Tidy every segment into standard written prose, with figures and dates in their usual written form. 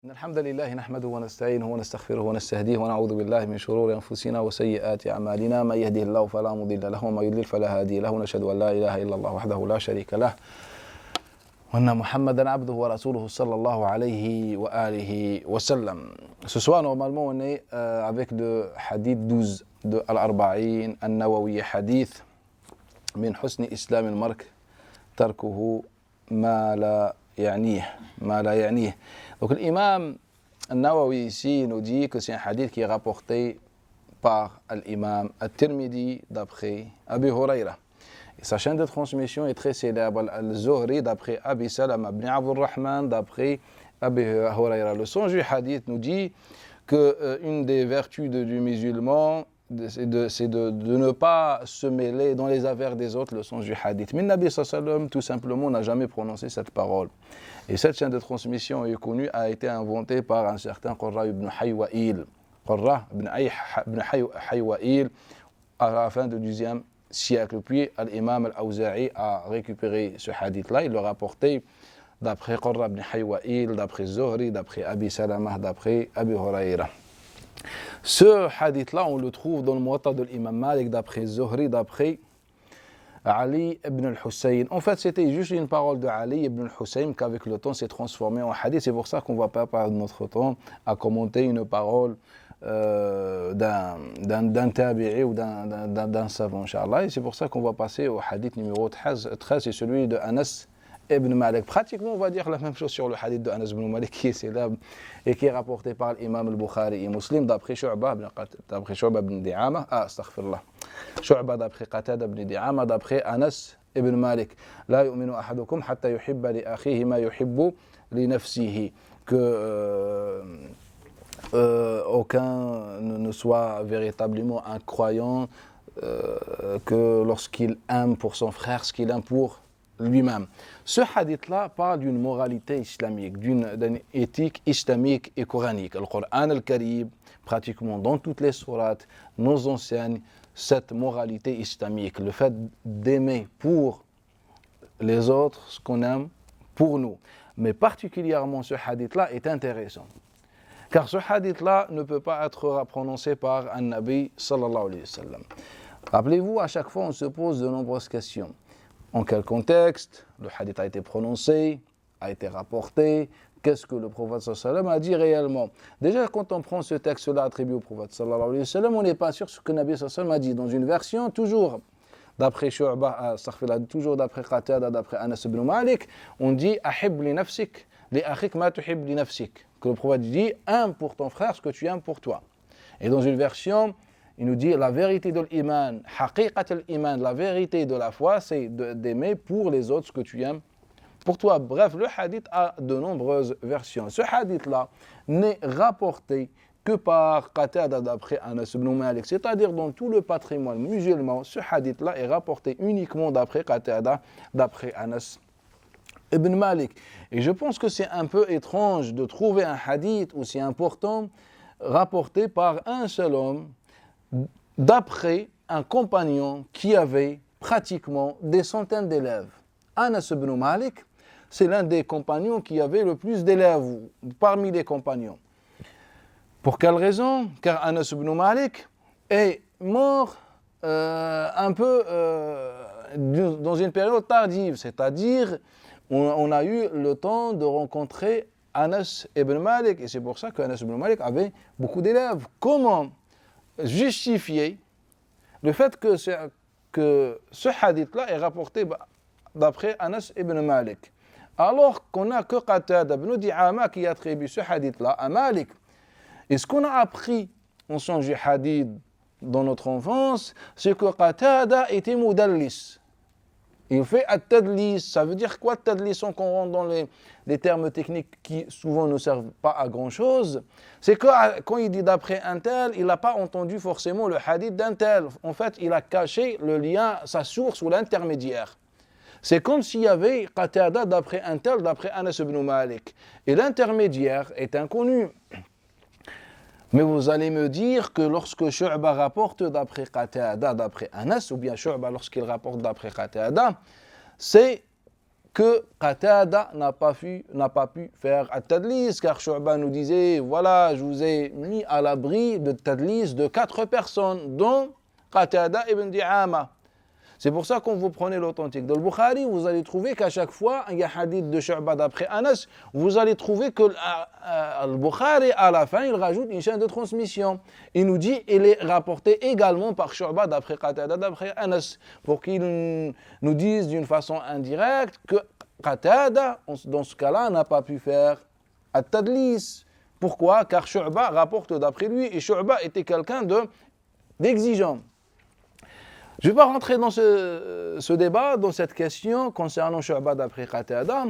إن الحمد لله نحمده ونستعينه ونستغفره ونستهديه ونعوذ بالله من شرور أنفسنا وسيئات أعمالنا من يهده الله فلا مضل له ومن يضلل فلا هادي له ونشهد أن لا إله إلا الله وحده لا شريك له وأن محمدا عبده ورسوله صلى الله عليه وآله وسلم. Ce soir, normalement, on est avec le hadith 12 de Al-Arba'in An-Nawawi, hadith min husni islam al-mark tarkuhu ma la ya'nih. Donc l'imam An-Nawawi ici nous dit que c'est un hadith qui est rapporté par l'imam At-Tirmidhi d'après Abu Huraira. Et sa chaîne de transmission est très célèbre, Al-Zuhri d'après Abi Salama ibn Abdurrahman d'après Abu Huraira. Le sens du hadith nous dit qu'une des vertus du musulman, c'est de ne pas se mêler dans les affaires des autres, le sens du hadith. Mais le Nabi sallallahu alayhi wa sallam, tout simplement, n'a jamais prononcé cette parole. Et cette chaîne de transmission est connue, a été inventée par un certain Qurra ibn Haywa'il. Qurra ibn Haywa'il, à la fin du 10e siècle. Puis l'imam al-Awza'i a récupéré ce hadith-là, il l'a rapporté d'après Qurra ibn Haywa'il, d'après Zuhri, d'après Abi Salama, d'après Abi Huraira. Ce hadith-là, on le trouve dans le Muwatta de l'imam Malik, d'après Zuhri, d'après Ali ibn al-Hussein. En fait, c'était juste une parole de Ali ibn al-Hussein qu'avec le temps s'est transformée en hadith. C'est pour ça qu'on ne va pas perdre notre temps à commenter une parole d'un tabi'i ou d'un savant, Inch'Allah. Et c'est pour ça qu'on va passer au hadith numéro 13, c'est celui de Anas ibn Malik. Pratiquement, on va dire la même chose sur le hadith de Anas ibn Malik qui est célèbre et qui est rapporté par l'imam al-Bukhari et Muslim d'après Shu'ba ibn Di'ama, Shu'ba d'après Qatada ibn Di'ama, d'après Anas ibn Malik. La yu'minu ahadukum hatta yuhibba li akhihi ma yuhibbu li nafsihi. Que aucun ne soit véritablement un croyant que lorsqu'il aime pour son frère ce qu'il aime pour lui-même. Ce hadith-là parle d'une moralité islamique, d'une éthique islamique et coranique. Le Coran al-Karim, pratiquement dans toutes les sourates, nous enseigne cette moralité islamique, le fait d'aimer pour les autres ce qu'on aime pour nous. Mais particulièrement ce hadith-là est intéressant. Car ce hadith-là ne peut pas être prononcé par un Nabi sallallahu alayhi wa sallam. Rappelez-vous, à chaque fois on se pose de nombreuses questions. En quel contexte le hadith a été prononcé, a été rapporté, qu'est-ce que le prophète sallallahu alayhi wa sallam a dit réellement. Déjà, quand on prend ce texte-là attribué au prophète sallallahu alayhi wa sallam, on n'est pas sûr de ce que Nabi sallallahu alayhi wa sallam a dit. Dans une version, toujours d'après Shu'ba, toujours d'après Qatada, d'après Anas ibn Malik, on dit « Ahib li nafsik, li akhik ma tuhib li nafsik ». Que le prophète dit « Aime pour ton frère ce que tu aimes pour toi ». Et dans une version, il nous dit la vérité de l'iman, haqiqat al-iman, la vérité de la foi, c'est d'aimer pour les autres ce que tu aimes pour toi. Bref, le hadith a de nombreuses versions. Ce hadith-là n'est rapporté que par Qatada d'après Anas ibn Malik, c'est-à-dire dans tout le patrimoine musulman, ce hadith-là est rapporté uniquement d'après Qatada, d'après Anas ibn Malik. Et je pense que c'est un peu étrange de trouver un hadith aussi important rapporté par un seul homme, d'après un compagnon qui avait pratiquement des centaines d'élèves. Anas ibn Malik, c'est l'un des compagnons qui avait le plus d'élèves parmi les compagnons. Pour quelle raison? Car Anas ibn Malik est mort un peu dans une période tardive, c'est-à-dire on a eu le temps de rencontrer Anas ibn Malik, et c'est pour ça qu'Anas ibn Malik avait beaucoup d'élèves. Comment justifier le fait que ce hadith-là est rapporté d'après Anas ibn Malik, alors qu'on n'a que Qatada ibn Di'ama qui attribue ce hadith-là à Malik. Et ce qu'on a appris en sens du hadith dans notre enfance, c'est que Qatada était mudallis. Il fait at-tadlis. Ça veut dire quoi at-tadlis? On rentre dans les termes techniques qui souvent ne servent pas à grand chose. C'est que quand il dit d'après un tel, il n'a pas entendu forcément le hadith d'un tel. En fait, il a caché le lien, sa source ou l'intermédiaire. C'est comme s'il y avait Qatada d'après un tel, d'après Anas ibn Malik. Et l'intermédiaire est inconnu. Mais vous allez me dire que lorsque Shu'ba rapporte d'après Qatada, d'après Anas, ou bien Shu'ba lorsqu'il rapporte d'après Qatada, c'est que Qatada n'a pas pu faire at-tadlis, car Shu'ba nous disait, voilà, je vous ai mis à l'abri de tadlis de 4 personnes, dont Qatada ibn Di'ama. C'est pour ça qu'on vous prenez l'authentique. Dans le Bukhari, vous allez trouver qu'à chaque fois, il y a hadith de Shu'ba d'après Anas, vous allez trouver que le Bukhari, à la fin, il rajoute une chaîne de transmission. Il nous dit, il est rapporté également par Shu'ba d'après Qatada, d'après Anas, pour qu'il nous dise d'une façon indirecte que Qatada, dans ce cas-là, n'a pas pu faire at-tadlis. Pourquoi? Car Shu'ba rapporte d'après lui, et Shu'ba était quelqu'un d'exigeant. Je ne vais pas rentrer dans ce débat, dans cette question concernant Shu'ba d'après Qatada.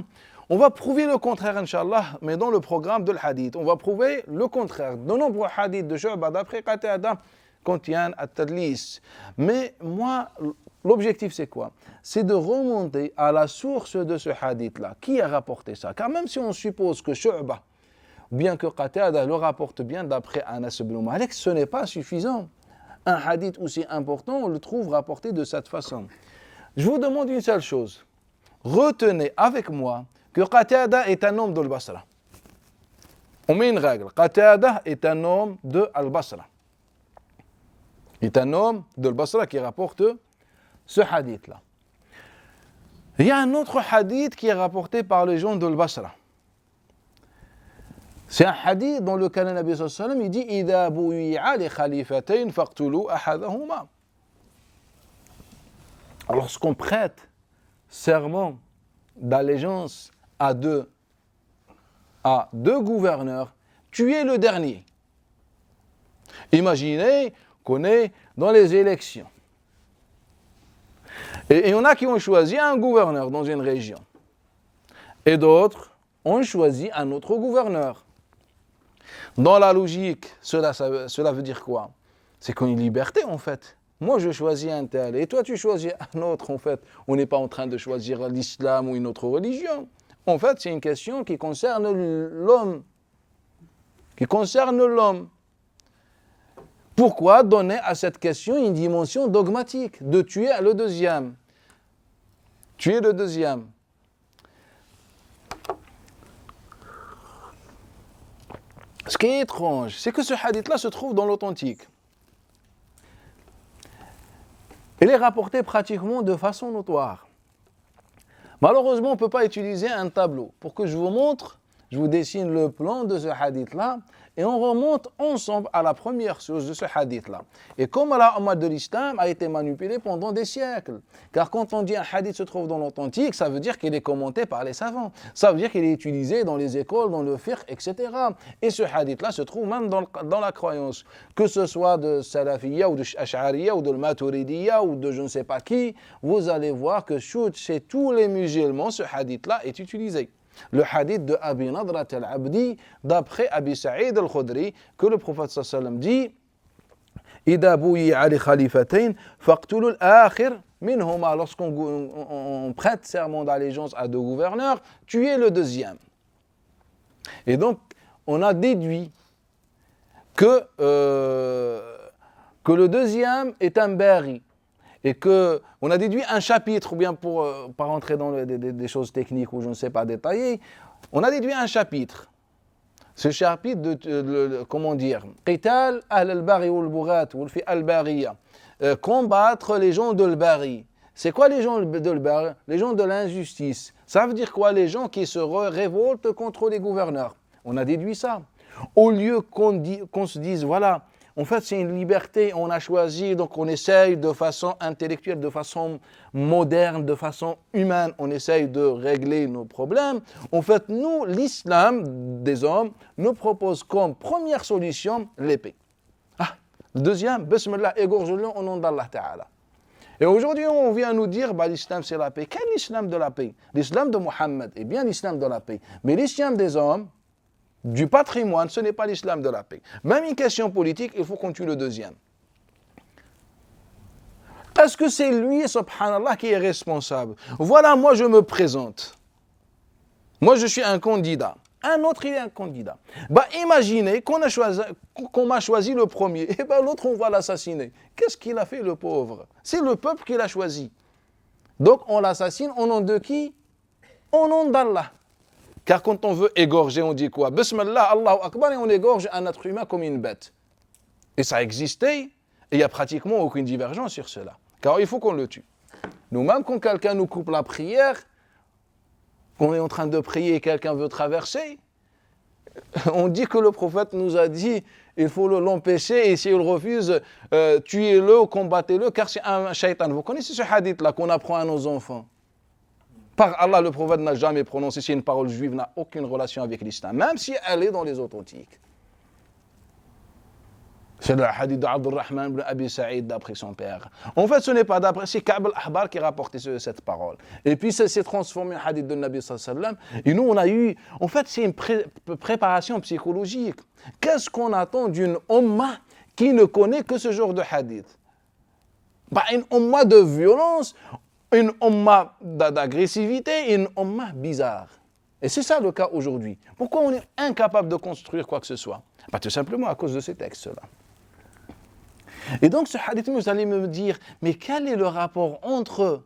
On va prouver le contraire, Inch'Allah, mais dans le programme de l'hadith. On va prouver le contraire. De nombreux hadiths de Shu'ba d'après Qatada contiennent at-tadlis. Mais moi, l'objectif c'est quoi? C'est de remonter à la source de ce hadith-là. Qui a rapporté ça? Car même si on suppose que Shu'ba, bien que Qatada le rapporte bien d'après Anas ibn Malik, ce n'est pas suffisant. Un hadith aussi important, on le trouve rapporté de cette façon. Je vous demande une seule chose. Retenez avec moi que Qatada est un homme de Al-Basra. On met une règle. Qatada est un homme de Al-Basra. Il est un homme de Al-Basra qui rapporte ce hadith-là. Il y a un autre hadith qui est rapporté par les gens de Al-Basra. C'est un hadith dans lequel le Nabi sallallahu alayhi wa sallam il dit إِذَا بُوِيعَ لِخَلِيفَتَيْنِ فَاقْتُلُوا أَحَدَهُمَا. Lorsqu'on prête serment d'allégeance à deux gouverneurs, tuez le dernier. Imaginez qu'on est dans les élections. Et il y en a qui ont choisi un gouverneur dans une région. Et d'autres ont choisi un autre gouverneur. Dans la logique, cela veut dire quoi? C'est qu'on a une liberté en fait. Moi je choisis un tel et toi tu choisis un autre en fait. On n'est pas en train de choisir l'islam ou une autre religion. En fait c'est une question qui concerne l'homme. Pourquoi donner à cette question une dimension dogmatique de tuer le deuxième? Tuer le deuxième. Ce qui est étrange, c'est que ce hadith-là se trouve dans l'authentique. Il est rapporté pratiquement de façon notoire. Malheureusement, on ne peut pas utiliser un tableau. Pour que je vous montre, je vous dessine le plan de ce hadith-là et on remonte ensemble à la première source de ce hadith-là. Et comme la Ummah de l'Islam a été manipulée pendant des siècles. Car quand on dit un hadith se trouve dans l'authentique, ça veut dire qu'il est commenté par les savants. Ça veut dire qu'il est utilisé dans les écoles, dans le fiqh, etc. Et ce hadith-là se trouve même dans la croyance. Que ce soit de Salafiyya ou de Ash'ariyya ou de Maturidiyya ou de je ne sais pas qui, vous allez voir que chez tous les musulmans, ce hadith-là est utilisé. Le hadith de Abi Nadrat al-Abdi, d'après Abi Sa'id al-Khudri, que le prophète sallallahu alayhi wa sallam dit إِذَا بُوِيعَ لِخَلِيفَتَيْنِ فَاقْتُلُوا الْآخِرَ مِنْهُمَا. Lorsqu'on prête serment d'allégeance à deux gouverneurs, tuez le deuxième. Et donc, on a déduit que le deuxième est un bari. Et qu'on a déduit un chapitre, ou bien pour ne pas rentrer dans des choses techniques ou je ne sais pas détailler, on a déduit un chapitre. Ce chapitre comment dire, Qital ahl al-bari ou al-bughat ou al-bariya, combattre les gens de l'bari. C'est quoi les gens de l'bari? Les gens de l'injustice. Ça veut dire quoi? Les gens qui se révoltent contre les gouverneurs. On a déduit ça. Au lieu qu'on se dise, voilà, en fait, c'est une liberté, on a choisi, donc on essaye de façon intellectuelle, de façon moderne, de façon humaine, on essaye de régler nos problèmes. En fait, nous, l'islam des hommes nous propose comme première solution l'épée. Le deuxième, Bismillah, égorge-le au nom d'Allah Ta'ala. Et aujourd'hui, on vient nous dire, l'islam c'est la paix. Quel islam de la paix? L'islam de Mohammed est bien l'islam de la paix. Mais l'islam des hommes, du patrimoine, ce n'est pas l'islam de la paix. Même une question politique, il faut qu'on tue le deuxième. Est-ce que c'est lui, subhanallah, qui est responsable? Voilà, moi je me présente. Moi je suis un candidat. Un autre, il est un candidat. Imaginez qu'on m'a choisi le premier. Et l'autre, on va l'assassiner. Qu'est-ce qu'il a fait, le pauvre? C'est le peuple qui l'a choisi. Donc on l'assassine au nom de qui? au nom d'Allah. Car quand on veut égorger, on dit quoi? Bismillah, Allahu Akbar, et on égorge un être humain comme une bête. Et ça existait, et il n'y a pratiquement aucune divergence sur cela. Car il faut qu'on le tue. Nous-mêmes, quand quelqu'un nous coupe la prière, qu'on est en train de prier et quelqu'un veut traverser, on dit que le prophète nous a dit il faut l'empêcher et s'il refuse, tuez-le, combattez-le, car c'est un shaitan. Vous connaissez ce hadith-là qu'on apprend à nos enfants? Par Allah, le prophète n'a jamais prononcé, c'est une parole juive, n'a aucune relation avec l'islam, même si elle est dans les authentiques. C'est le hadith d'Abdurrahman ibn Abi Sa'id d'après son père. En fait, ce n'est pas d'après, c'est Ka'b al-Ahbar qui a rapporté cette parole. Et puis, ça s'est transformé en hadith de Nabi sallallahu alayhi wa sallam. Et nous, on a eu, en fait, c'est une préparation psychologique. Qu'est-ce qu'on attend d'une umma qui ne connaît que ce genre de hadith? Une umma de violence, une umma d'agressivité, une umma bizarre. Et c'est ça le cas aujourd'hui. Pourquoi on est incapable de construire quoi que ce soit? Tout simplement à cause de ces textes-là. Et donc ce hadith, vous allez me dire, mais quel est le rapport entre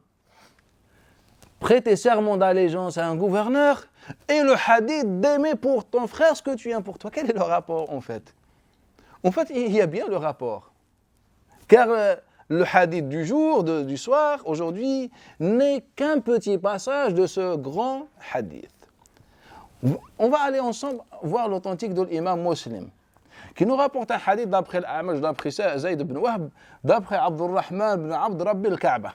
prêter serment d'allégeance à un gouverneur et le hadith d'aimer pour ton frère ce que tu aimes pour toi? Quel est le rapport en fait? En fait, il y a bien le rapport. Car le hadith du jour, du soir, aujourd'hui, n'est qu'un petit passage de ce grand hadith. On va aller ensemble voir l'authentique de l'imam Muslim, qui nous rapporte un hadith d'après l'A'maj, d'après Zayd ibn Wahb, d'après Abdurrahman ibn Abd Rabbi al-Ka'ba,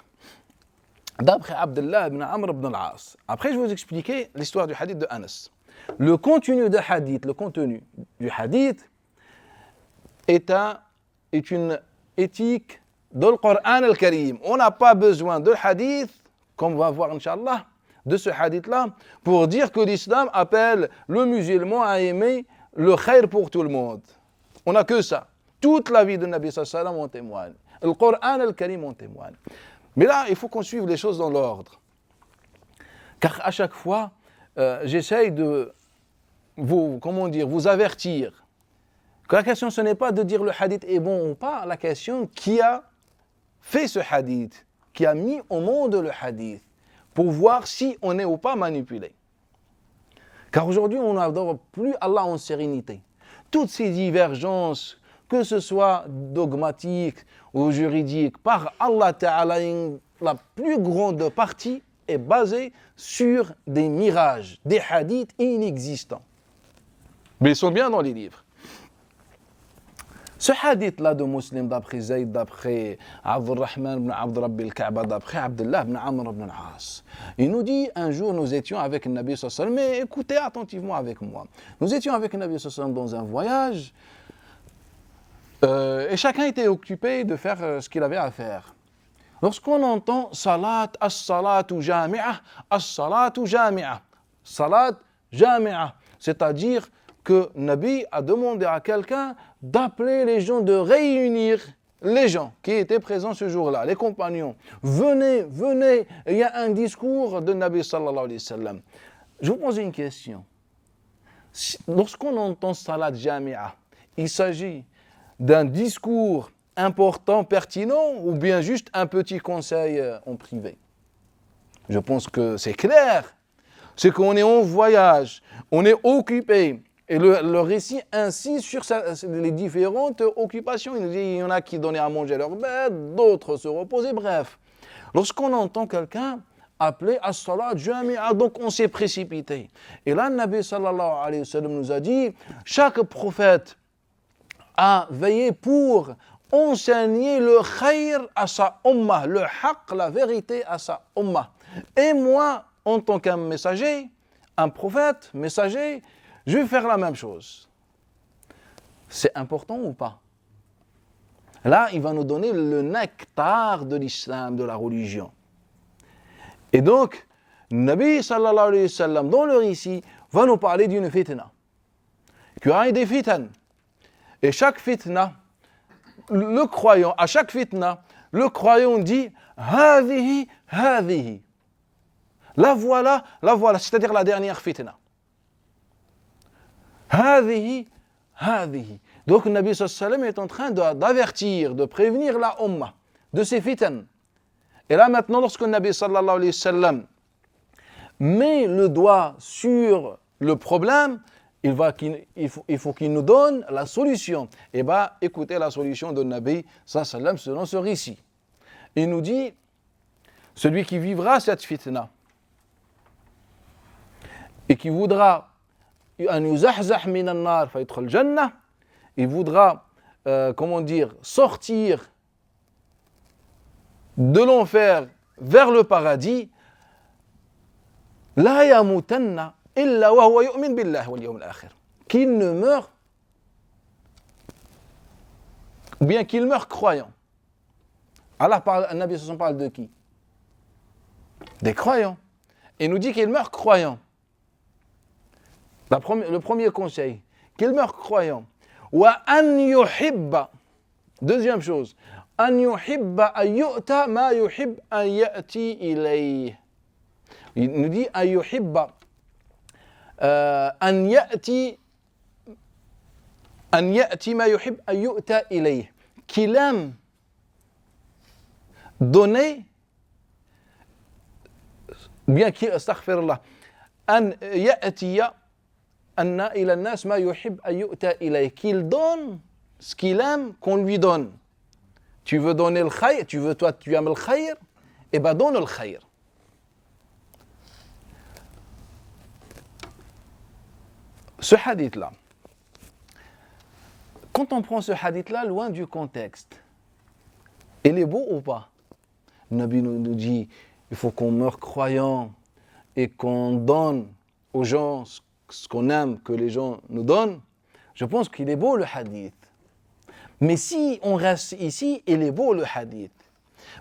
d'après Abdullah ibn Amr ibn al-As. Après, je vais vous expliquer l'histoire du hadith de Anas. Le contenu du hadith est une éthique de Coran al-Karim. On n'a pas besoin de hadith, comme on va voir, Inch'Allah, de ce hadith-là, pour dire que l'islam appelle le musulman à aimer le khair pour tout le monde. On n'a que ça. Toute la vie de Nabi sallallahu alayhi wa sallam en témoigne. Le Coran al-Karim en témoigne. Mais là, il faut qu'on suive les choses dans l'ordre. Car à chaque fois, j'essaye de vous avertir que la question, ce n'est pas de dire le hadith est bon ou pas, la question qui a fait ce hadith, qui a mis au monde le hadith, pour voir si on est ou pas manipulé. Car aujourd'hui, on n'adore plus Allah en sérénité. Toutes ces divergences, que ce soit dogmatiques ou juridiques, par Allah Ta'ala, la plus grande partie est basée sur des mirages, des hadiths inexistants. Mais ils sont bien dans les livres. Ce hadith-là de Muslim, d'après Zayd, d'après Abdurrahman ibn Abd Rabbi al-Ka'ba, d'après Abdullah ibn Amr ibn al-As, il nous dit, un jour nous étions avec le Nabi sallallahu alayhi wa sallam, mais écoutez attentivement avec moi. Nous étions avec le Nabi sallallahu alayhi wa sallam dans un voyage, et chacun était occupé de faire ce qu'il avait à faire. Lorsqu'on entend salat, as-salatu jami'ah, as-salatu jami'ah, salat jami'ah, c'est-à-dire que Nabi a demandé à quelqu'un d'appeler les gens, de réunir les gens qui étaient présents ce jour-là, les compagnons. Venez, venez, il y a un discours de Nabi sallallahu alayhi wa sallam. Je vous pose une question. Lorsqu'on entend salat jami'a, il s'agit d'un discours important, pertinent, ou bien juste un petit conseil en privé? Je pense que c'est clair. C'est qu'on est en voyage, on est occupé. Et le récit insiste sur les différentes occupations. Il y en a qui donnaient à manger à leur bête, d'autres se reposaient, bref. Lorsqu'on entend quelqu'un appeler à salat jami'a, donc on s'est précipité. Et là, le Nabi sallallahu alayhi wa sallam nous a dit, chaque prophète a veillé pour enseigner le khayr à sa ummah, le haqq, la vérité à sa ummah. Et moi, en tant qu'un messager, un prophète, messager, je vais faire la même chose. C'est important ou pas? Là, il va nous donner le nectar de l'islam, de la religion. Et donc, Nabi sallallahu alayhi wa sallam, dans le récit, va nous parler d'une fitna. Il y a des fitnes. Et chaque fitna, à chaque fitna, le croyant dit « Hadihi, hadihi ». La voilà, c'est-à-dire la dernière fitna. Hadihi, hadihi. Donc le Nabi sallallahu alayhi wa sallam est en train d'avertir, de prévenir la Ummah de ces fitnes. Et là maintenant, lorsque le Nabi sallallahu alayhi wa sallam met le doigt sur le problème, il faut qu'il nous donne la solution. Et écoutez la solution de Nabi sallam selon ce récit. Il nous dit, celui qui vivra cette fitna et qui voudra il voudra sortir de l'enfer vers le paradis, la yamutanna illa wa huwa yu'min billahi wal yawmil akhir, qu'il ne meure, ou bien qu'il meure croyant. Allah parle, Nabi sallallahu alayhi wa sallam parle de qui? Des croyants. Il nous dit qu'il meurt croyant. Le premier conseil, qu'il meurt croyant. Wa an yuhibba. Deuxième chose, an yuhibba an yu'ta ma yuhib an ya'ti ilayh. Il nous dit an yuhibba an ya'ti ma yuhib an yu'ta ilayh. Qu'il aime donner, bien qu'il, astaghfirullah, an ya'tiya anna ila nas ma yuhib an yu'ta ilayh, qu'il donne ce qu'il aime qu'on lui donne. Tu veux donner le khayr, tu aimes le khayr, et donne le khayr. Ce hadith-là, quand on prend ce hadith-là loin du contexte, il est beau ou pas? Le Nabi nous dit, il faut qu'on meure croyant et qu'on donne aux gens ce qu'on aime que les gens nous donnent. Je pense qu'il est beau le hadith. Mais si on reste ici, il est beau le hadith.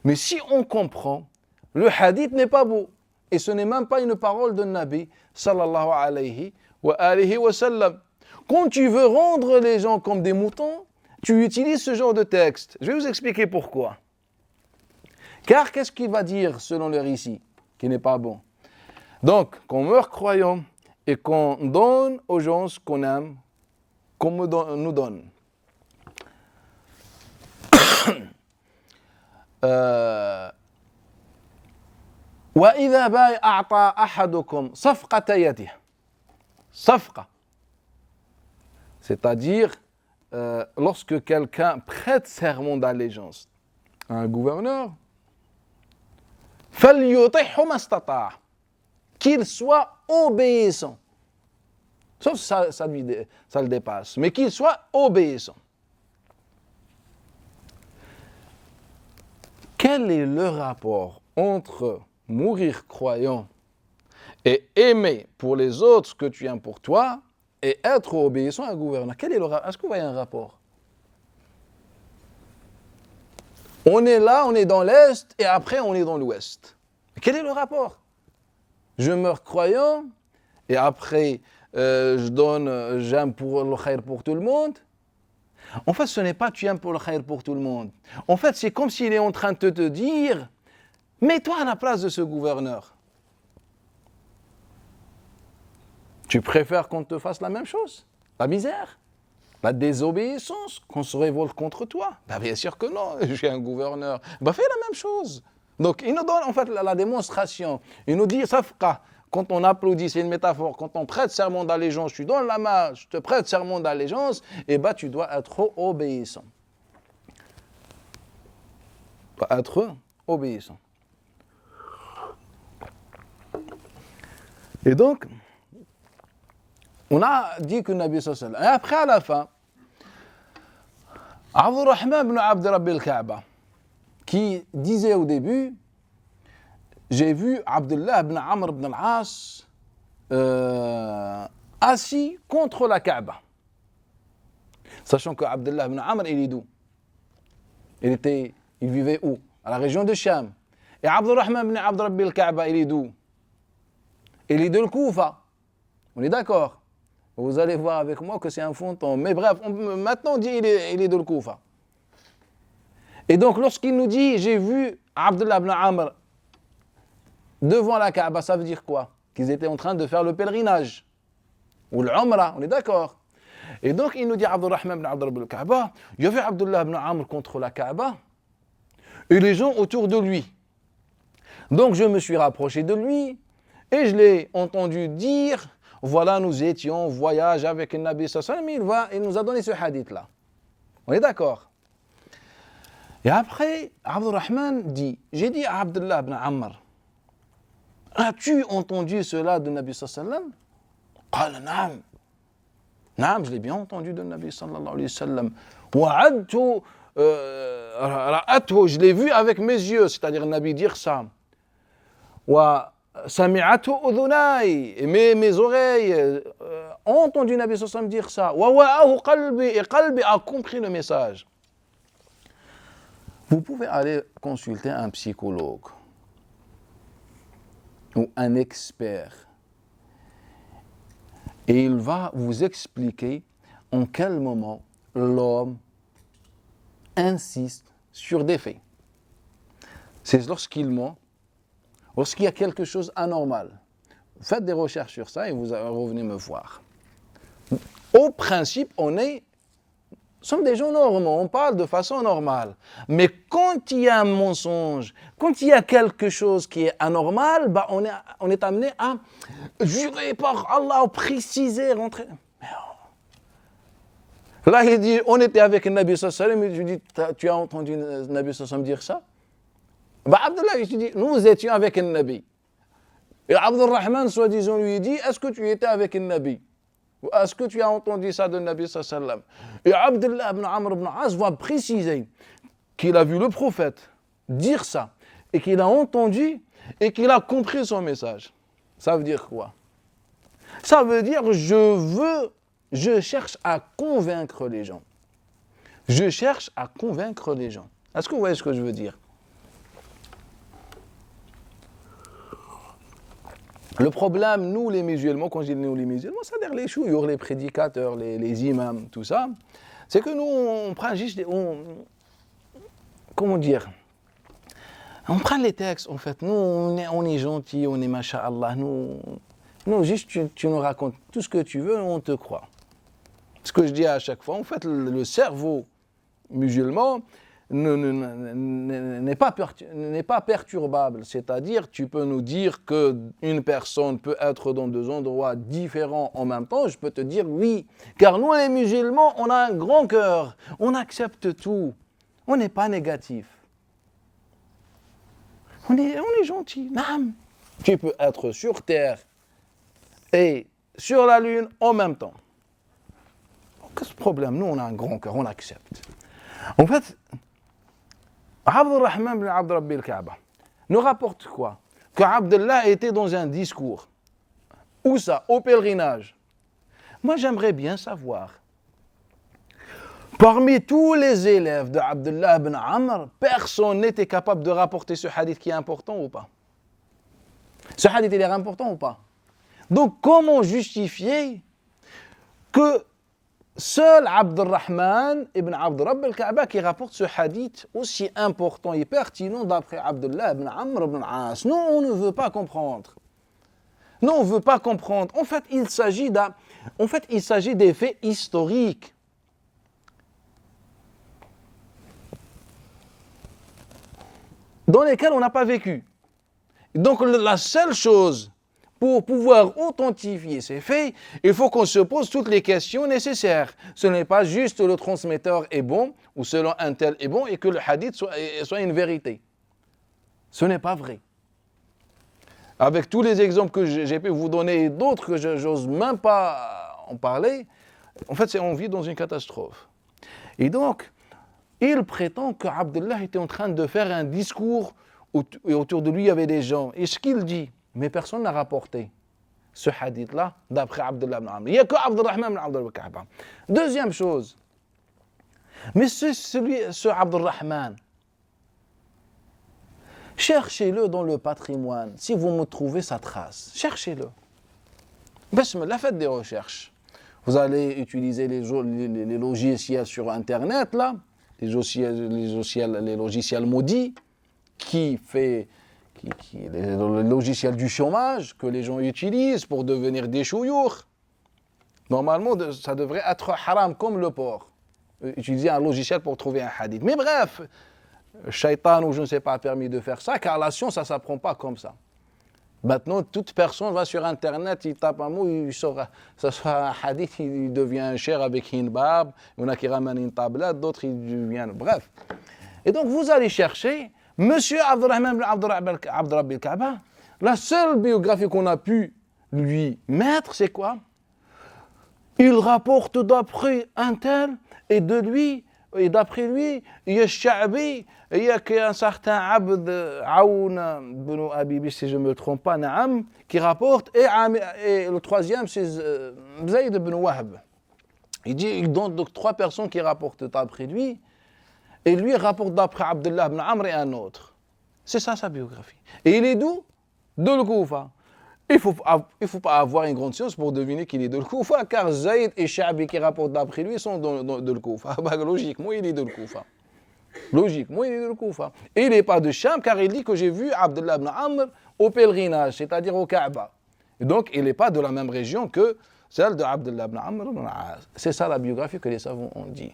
Mais si on comprend, le hadith n'est pas beau. Et ce n'est même pas une parole de Nabi sallallahu alayhi wa sallam. Quand tu veux rendre les gens comme des moutons, tu utilises ce genre de texte. Je vais vous expliquer pourquoi. Car qu'est-ce qu'il va dire selon le récit qui n'est pas bon? Donc, qu'on meurt croyant et qu'on donne aux gens ce qu'on aime, qu'on nous donne. وإذا أعطى أحدكم صفقة يده. صفقة. C'est-à-dire, lorsque quelqu'un prête serment d'allégeance à un gouverneur, فَلْيُطِعْهُ مَا اسْتَطَاعَ, qu'il soit obéissant. Sauf ça le dépasse, mais qu'il soit obéissant. Quel est le rapport entre mourir croyant et aimer pour les autres ce que tu aimes pour toi et être obéissant à un gouverneur? Quel est le rapport? Est-ce que vous voyez un rapport? On est là, on est dans l'Est et après on est dans l'Ouest. Quel est le rapport? Je meurs croyant et après j'aime pour le khayr pour tout le monde. En fait, ce n'est pas tu aimes pour le khayr pour tout le monde. En fait, c'est comme s'il est en train de te dire, mets-toi à la place de ce gouverneur. Tu préfères qu'on te fasse la même chose? La misère? La désobéissance? Qu'on se révolte contre toi? Bien sûr que non, je suis un gouverneur. Fais la même chose. Donc, il nous donne en fait la démonstration. Il nous dit, safqa, quand on applaudit, c'est une métaphore, quand on prête serment d'allégeance, tu donnes la main, je te prête serment d'allégeance, et tu dois être obéissant. Tu dois être obéissant. Et donc, on a dit que Nabi sallallahu alayhi wa sallam, et après à la fin, Abdurrahman ibn Abd Rabbi al-Ka'ba, qui disait au début, j'ai vu Abdullah ibn Amr ibn al-As assis contre la Kaaba. Sachant que Abdullah ibn Amr, il est d'où? Il vivait où? À la région de Sham. Et Abdurrahman ibn Abd Rabbi al-Ka'ba, il est d'où? Il est de Koufa. On est d'accord? Vous allez voir avec moi que c'est un fantôme. Mais bref, maintenant on dit il est de Koufa. Et donc lorsqu'il nous dit j'ai vu Abdullah ibn Amr devant la Kaaba, ça veut dire quoi? Qu'ils étaient en train de faire le pèlerinage ou l'Umrah, on est d'accord? Et donc il nous dit Abdurrahman ibn Abd Rabbi al-Ka'ba, il y avait Abdullah ibn Amr contre la Kaaba et les gens autour de lui. Donc je me suis rapproché de lui, Et je l'ai entendu dire, voilà, nous étions en voyage avec le Nabi sallallahu alayhi wa sallam, il nous a donné ce hadith-là. On est d'accord? Et après, Abdurrahman dit, j'ai dit à Abdullah ibn Ammar, as-tu entendu cela de Nabi sallallahu alayhi wa sallam? قال نعم. نعم, je l'ai bien entendu de Nabi sallallahu alayhi wa sallam. وعدت رأته, je l'ai vu avec mes yeux, c'est-à-dire le Nabi dire ça. وسمعته أذناي, et mes oreilles ont entendu le Nabi sallallahu alayhi wa sallam dire ça. ووعاه قلبي, et قلبي a compris le message. Vous pouvez aller consulter un psychologue ou un expert et il va vous expliquer en quel moment l'homme insiste sur des faits. C'est lorsqu'il ment, lorsqu'il y a quelque chose d'anormal. Faites des recherches sur ça et vous revenez me voir. Au principe, nous sommes des gens normaux, on parle de façon normale. Mais quand il y a un mensonge, quand il y a quelque chose qui est anormal, on est amené à jurer par Allah, à préciser, rentrer. Là, il dit, on était avec le Nabi sallallahu alayhi wa sallam, et je lui dis, tu as entendu le Nabi sallallahu alayhi wa sallam dire ça? Abdullah, je lui dis, nous étions avec le Nabi. Et Abdurrahman, soi-disant, lui dit, est-ce que tu étais avec le Nabi? Est-ce que tu as entendu ça de Nabi sallallahu alayhi wa sallam? Et Abdullah ibn Amr ibn As va préciser qu'il a vu le prophète dire ça, et qu'il a entendu, et qu'il a compris son message. Ça veut dire quoi? Ça veut dire je cherche à convaincre les gens. Je cherche à convaincre les gens. Est-ce que vous voyez ce que je veux dire? Le problème, nous les musulmans, quand je dis nous les musulmans, c'est-à-dire les chouyours, les prédicateurs, les imams, tout ça, c'est que nous, on prend juste, comment dire, on prend les textes, en fait, nous, on est gentils, on est masha'Allah, nous juste, tu nous racontes tout ce que tu veux, on te croit. Ce que je dis à chaque fois, en fait, le cerveau musulman n'est pas perturbable, c'est-à-dire tu peux nous dire qu'une personne peut être dans deux endroits différents en même temps, je peux te dire oui, car nous les musulmans, on a un grand cœur, on accepte tout, on n'est pas négatif, on est gentil. Tu peux être sur terre et sur la lune en même temps. Qu'est-ce problème? Nous on a un grand cœur, on accepte. En fait, Abdurrahman ibn Abd Rabbi al-Kaaba nous rapporte quoi? Que Abdullah était dans un discours. Où ça? Au pèlerinage. Moi, j'aimerais bien savoir. Parmi tous les élèves de Abdullah ibn Amr, personne n'était capable de rapporter ce hadith qui est important ou pas? Ce hadith, il est important ou pas? Donc, comment justifier que seul Abdurrahman ibn Abd Rabb al-Kaaba qui rapporte ce hadith aussi important et pertinent d'après Abdullah ibn Amr ibn As? Non, on ne veut pas comprendre. Non, on ne veut pas comprendre. En fait, il s'agit des faits historiques. Dans lesquels on n'a pas vécu. Donc, la seule chose pour pouvoir authentifier ces faits, il faut qu'on se pose toutes les questions nécessaires. Ce n'est pas juste le transmetteur est bon, ou selon un tel est bon, et que le hadith soit une vérité. Ce n'est pas vrai. Avec tous les exemples que j'ai pu vous donner et d'autres que je n'ose même pas en parler, en fait, on vit dans une catastrophe. Et donc, il prétend qu'Abdullah était en train de faire un discours et autour de lui, il y avait des gens. Et ce qu'il dit, mais personne n'a rapporté ce hadith-là d'après Abdullah ibn Amr. Il n'y a que Abdurrahman ibn Abd al-Kaaba. Deuxième chose, mais ce Abdurrahman, cherchez-le dans le patrimoine. Si vous me trouvez sa trace, cherchez-le. Bismillah, faites des recherches. Vous allez utiliser les logiciels sur Internet, là, les logiciels maudits, les logiciels du chômage que les gens utilisent pour devenir des chouyours. Normalement, ça devrait être haram comme le porc. Utiliser un logiciel pour trouver un hadith. Mais bref, Shaitan ou je ne sais pas a permis de faire ça, car la science, ça ne s'apprend pas comme ça. Maintenant, toute personne va sur Internet, il tape un mot, il sort, ça soit un hadith, il devient cher avec une barbe, il y en a qui ramènent une tablette, d'autres ils deviennent... Bref. Et donc, vous allez chercher Monsieur Abdurrahman Abdurrabbi al-Kaaba. La seule biographie qu'on a pu lui mettre, c'est quoi? Il rapporte d'après un tel, et de lui, et d'après lui, il y a Sha'bi, il y a qu'un certain Abd Aoun ibn Abi Bishr, si je ne me trompe pas, Naam, qui rapporte, et le troisième, c'est Zayd ibn Wahb. Il donne donc 3 personnes qui rapportent d'après lui, et lui rapporte d'après Abdullah ibn Amr et un autre. C'est ça sa biographie. Et il est d'où? De l'Koufa. Il ne faut pas avoir une grande science pour deviner qu'il est de l'Koufa, car Zayd et Sha'bi qui rapportent d'après lui sont de l'Koufa. Logiquement, il est de l'Koufa. Logiquement, il est de l'Koufa. Et il n'est pas de Sham, car il dit que j'ai vu Abdullah ibn Amr au pèlerinage, c'est-à-dire au Kaaba. Et donc, il n'est pas de la même région que celle de Abdullah ibn Amr ibn al-As. C'est ça la biographie que les savants ont dit.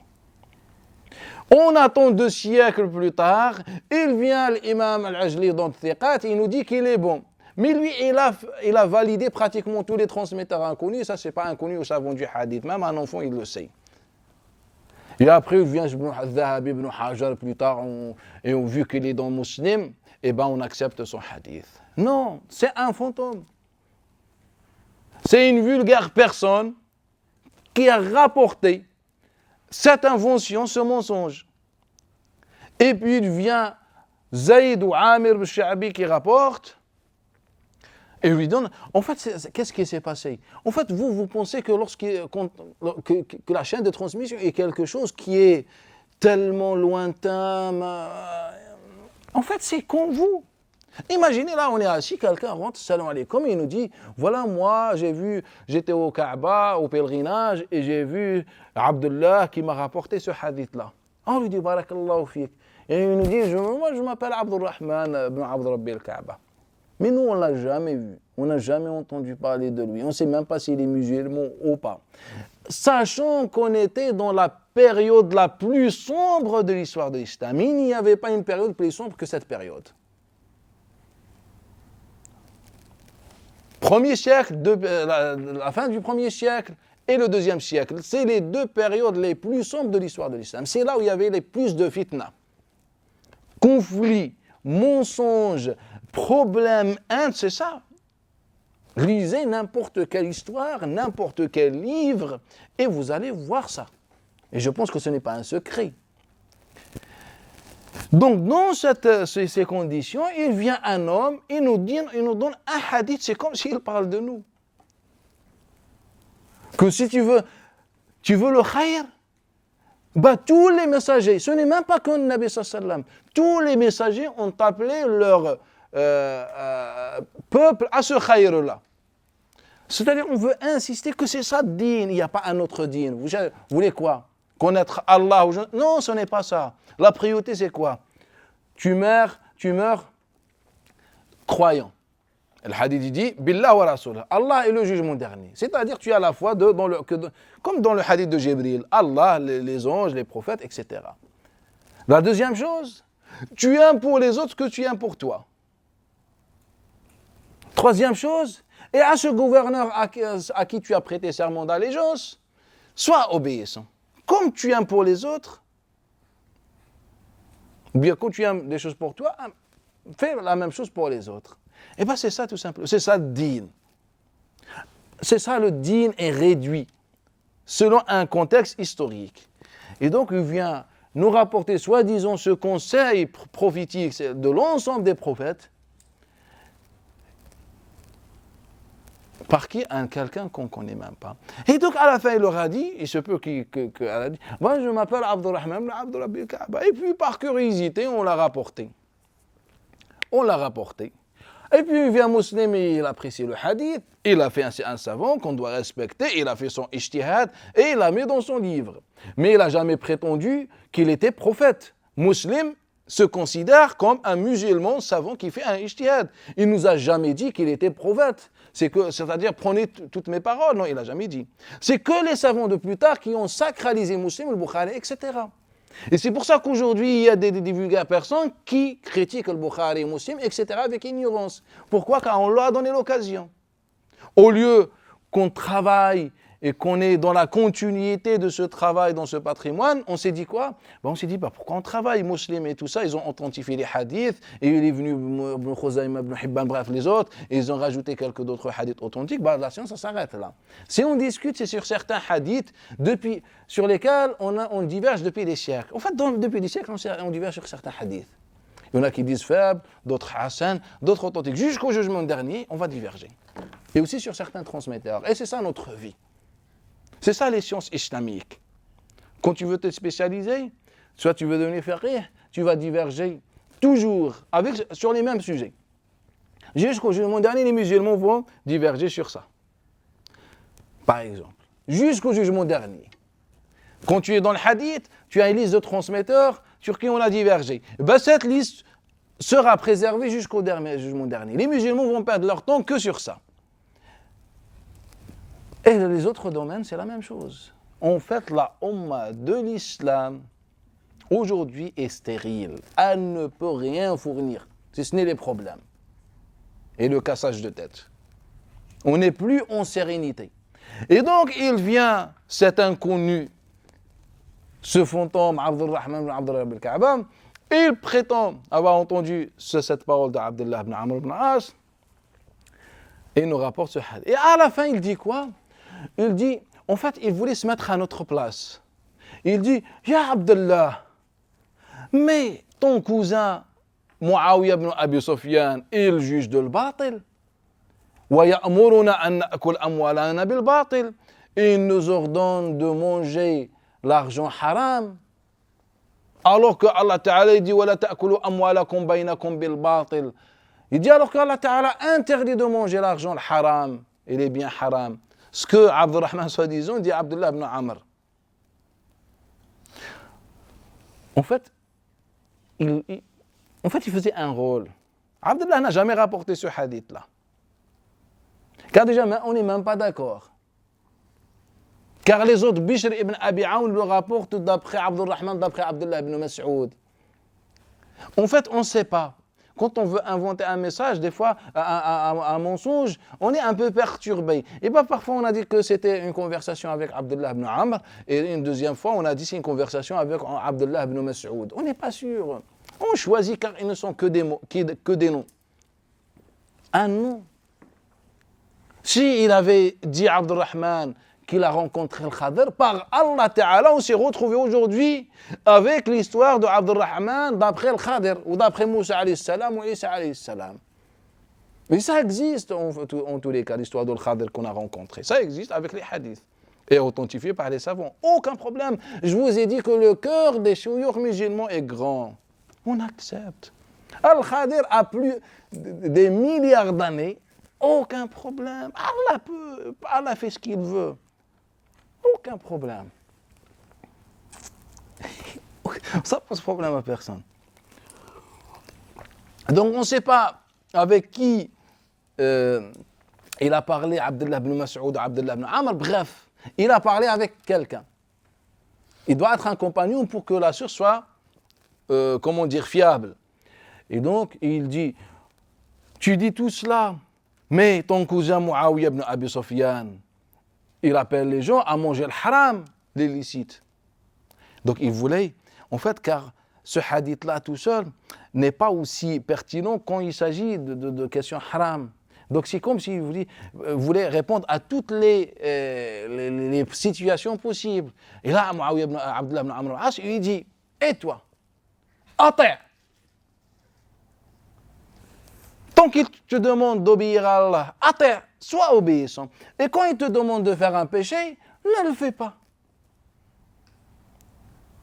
On attend 2 siècles plus tard, il vient l'imam al-Ajli dans le Thiqat, il nous dit qu'il est bon. Mais lui, il a validé pratiquement tous les transmetteurs inconnus, ça c'est pas inconnu aux savants du hadith, même un enfant il le sait. Et après il vient Ibn al-Dhahabi, Ibn Hajar plus tard, et on vu qu'il est dans Muslim, et ben on accepte son hadith. Non, c'est un fantôme. C'est une vulgaire personne qui a rapporté cette invention, ce mensonge. Et puis il vient Zayd ou Amir al-Sha'bi qui rapporte, et lui donne. En fait, qu'est-ce qui s'est passé? En fait, vous pensez que que la chaîne de transmission est quelque chose qui est tellement lointain. En fait, c'est comme vous. Imaginez là, on est assis, quelqu'un rentre, salam alaikum, il nous dit, voilà moi, j'étais au Kaaba, au pèlerinage, et j'ai vu Abdullah qui m'a rapporté ce hadith-là. On lui dit, barakallahu fik. Et il nous dit, moi je m'appelle Abdurrahman ibn Abdurrabbi al-Kaaba. Mais nous, on ne l'a jamais vu, on n'a jamais entendu parler de lui, on ne sait même pas s'il est musulman ou pas. Sachant qu'on était dans la période la plus sombre de l'histoire de l'islam, il n'y avait pas une période plus sombre que cette période. Premier siècle, la fin du 1er siècle et le 2e siècle, c'est les 2 périodes les plus sombres de l'histoire de l'islam. C'est là où il y avait les plus de fitna. Conflits, mensonges, problèmes, c'est ça. Lisez n'importe quelle histoire, n'importe quel livre, et vous allez voir ça. Et je pense que ce n'est pas un secret. Donc, dans ces conditions, il vient un homme, il nous donne un hadith, c'est comme s'il parle de nous. Que si tu veux le khayr, tous les messagers, ce n'est même pas que le Nabi sallam, tous les messagers ont appelé leur peuple à ce khayr-là. C'est-à-dire, on veut insister que c'est ça din, il n'y a pas un autre din. Vous voulez quoi? Connaître Allah? Non, ce n'est pas ça. La priorité, c'est quoi? Tu meurs croyant. Le hadith dit Billah wa Rasul. Allah est le jugement dernier. C'est-à-dire, tu as la foi comme dans le hadith de Jibril. Allah, les anges, les prophètes, etc. La deuxième chose, tu aimes pour les autres ce que tu aimes pour toi. Troisième chose, et à ce gouverneur à qui tu as prêté serment d'allégeance, sois obéissant. Comme tu aimes pour les autres, bien quand tu aimes des choses pour toi, fais la même chose pour les autres. Et bien c'est ça tout simplement, c'est ça le din. C'est ça le din est réduit, selon un contexte historique. Et donc il vient nous rapporter soi-disant ce conseil prophétique de l'ensemble des prophètes, par qui? Quelqu'un qu'on ne connaît même pas. Et donc à la fin il leur a dit, il se peut qu'elle a dit, moi je m'appelle Abdurrahman Abdurrabbi al-Kaaba. Et puis par curiosité on l'a rapporté. Et puis il vient musulman, il apprécie le hadith, il a fait un savant qu'on doit respecter, il a fait son ijtihad et il l'a mis dans son livre. Mais il n'a jamais prétendu qu'il était prophète. Musulman se considère comme un musulman savant qui fait un ijtihad. Il ne nous a jamais dit qu'il était prophète. C'est-à-dire, prenez toutes mes paroles. Non, il n'a jamais dit. C'est que les savants de plus tard qui ont sacralisé Muslim, le Bukhari, etc. Et c'est pour ça qu'aujourd'hui, il y a des divulgateurs personnes qui critiquent le Bukhari, Muslim, etc. avec ignorance. Pourquoi? Car on leur a donné l'occasion. Au lieu qu'on travaille et qu'on est dans la continuité de ce travail, dans ce patrimoine, on s'est dit quoi? On s'est dit, pourquoi on travaille, Muslim et tout ça? Ils ont authentifié les hadiths, et il est venu Ibn Khuzaym, Ibn Hibban, bref, les autres, et ils ont rajouté quelques d'autres hadiths authentiques. La science, ça s'arrête là. Si on discute, c'est sur certains hadiths sur lesquels on diverge depuis des siècles. En fait, depuis des siècles, on diverge sur certains hadiths. Il y en a qui disent faibles, d'autres hassan, d'autres authentiques. Jusqu'au jugement dernier, on va diverger. Et aussi sur certains transmetteurs. Et c'est ça notre vie. C'est ça les sciences islamiques. Quand tu veux te spécialiser, soit tu veux devenir faqih, tu vas diverger toujours sur les mêmes sujets. Jusqu'au jugement dernier, les musulmans vont diverger sur ça. Par exemple, jusqu'au jugement dernier. Quand tu es dans le hadith, tu as une liste de transmetteurs sur qui on a divergé. Cette liste sera préservée jusqu'au jugement dernier. Les musulmans vont perdre leur temps que sur ça. Et les autres domaines, c'est la même chose. En fait, la Ummah de l'islam, aujourd'hui, est stérile. Elle ne peut rien fournir, si ce n'est les problèmes et le cassage de tête. On n'est plus en sérénité. Et donc, il vient, cet inconnu, ce fantôme, Abdurrahman ibn Abdullah ibn Ka'ba, il prétend avoir entendu cette parole d'Abdullah ibn Amr ibn As, et il nous rapporte ce hadith. Et à la fin, il dit quoi? Il dit, en fait, il voulait se mettre à notre place. Il dit, Ya Abdullah, mais ton cousin, Muawiyah ibn Abi Sufyan, il juge de l'batil. Wa ya'muruna an na'kul amwalana bil batil. Il nous ordonne de manger l'argent haram. Alors que Allah Ta'ala dit, wa la ta'kulu amwalakum baynakum bil batil. Il dit alors que Allah Ta'ala interdit de manger l'argent haram et les biens haram. Ce que Abdurrahman soi-disant dit Abdullah ibn Amr. En fait, il faisait un rôle. Abdullah n'a jamais rapporté ce hadith-là. Car déjà, on n'est même pas d'accord. Car les autres, Bishr ibn Abi Aoun le rapportent d'après Abdurrahman, d'après Abdullah ibn Mas'ud. En fait, on ne sait pas. Quand on veut inventer un message, des fois, un mensonge, on est un peu perturbé. Et parfois, on a dit que c'était une conversation avec Abdullah ibn Amr, et une deuxième fois, on a dit que c'est une conversation avec Abdullah ibn Mas'ud. On n'est pas sûr. On choisit car ils ne sont que des mots, que des noms. Un nom. Si il avait dit Abdurrahman qu'il a rencontré le Khadir, par Allah Ta'ala, on s'est retrouvé aujourd'hui avec l'histoire de Abdurrahman d'après le Khadir, ou d'après Moussa alayhi salam ou Isa alayhi salam. Mais ça existe en tous les cas, l'histoire de Khadir qu'on a rencontré. Ça existe avec les hadiths et authentifié par les savants. Aucun problème. Je vous ai dit que le cœur des chouyours musulmans est grand. On accepte. Al-Khadir a plus des milliards d'années. Aucun problème. Allah fait ce qu'il veut. Aucun problème. Ça pose problème à personne. Donc on ne sait pas avec qui il a parlé, Abdullah ibn Mas'ud, Abdullah ibn Amr, bref, il a parlé avec quelqu'un. Il doit être un compagnon pour que la source soit, fiable. Et donc il dit, tu dis tout cela, mais ton cousin Muawiyah ibn Abi Sufyan, il appelle les gens à manger le haram, l'illicite. Donc il voulait, en fait, car ce hadith-là tout seul n'est pas aussi pertinent quand il s'agit de questions haram. Donc c'est comme s'il voulait répondre à toutes les situations possibles. Et là, Muawiyah ibn Abdullah ibn Amr al-As, il dit, et toi, attends. Tant qu'il te demande d'obéir à Allah, attends, sois obéissant. Et quand il te demande de faire un péché, ne le fais pas.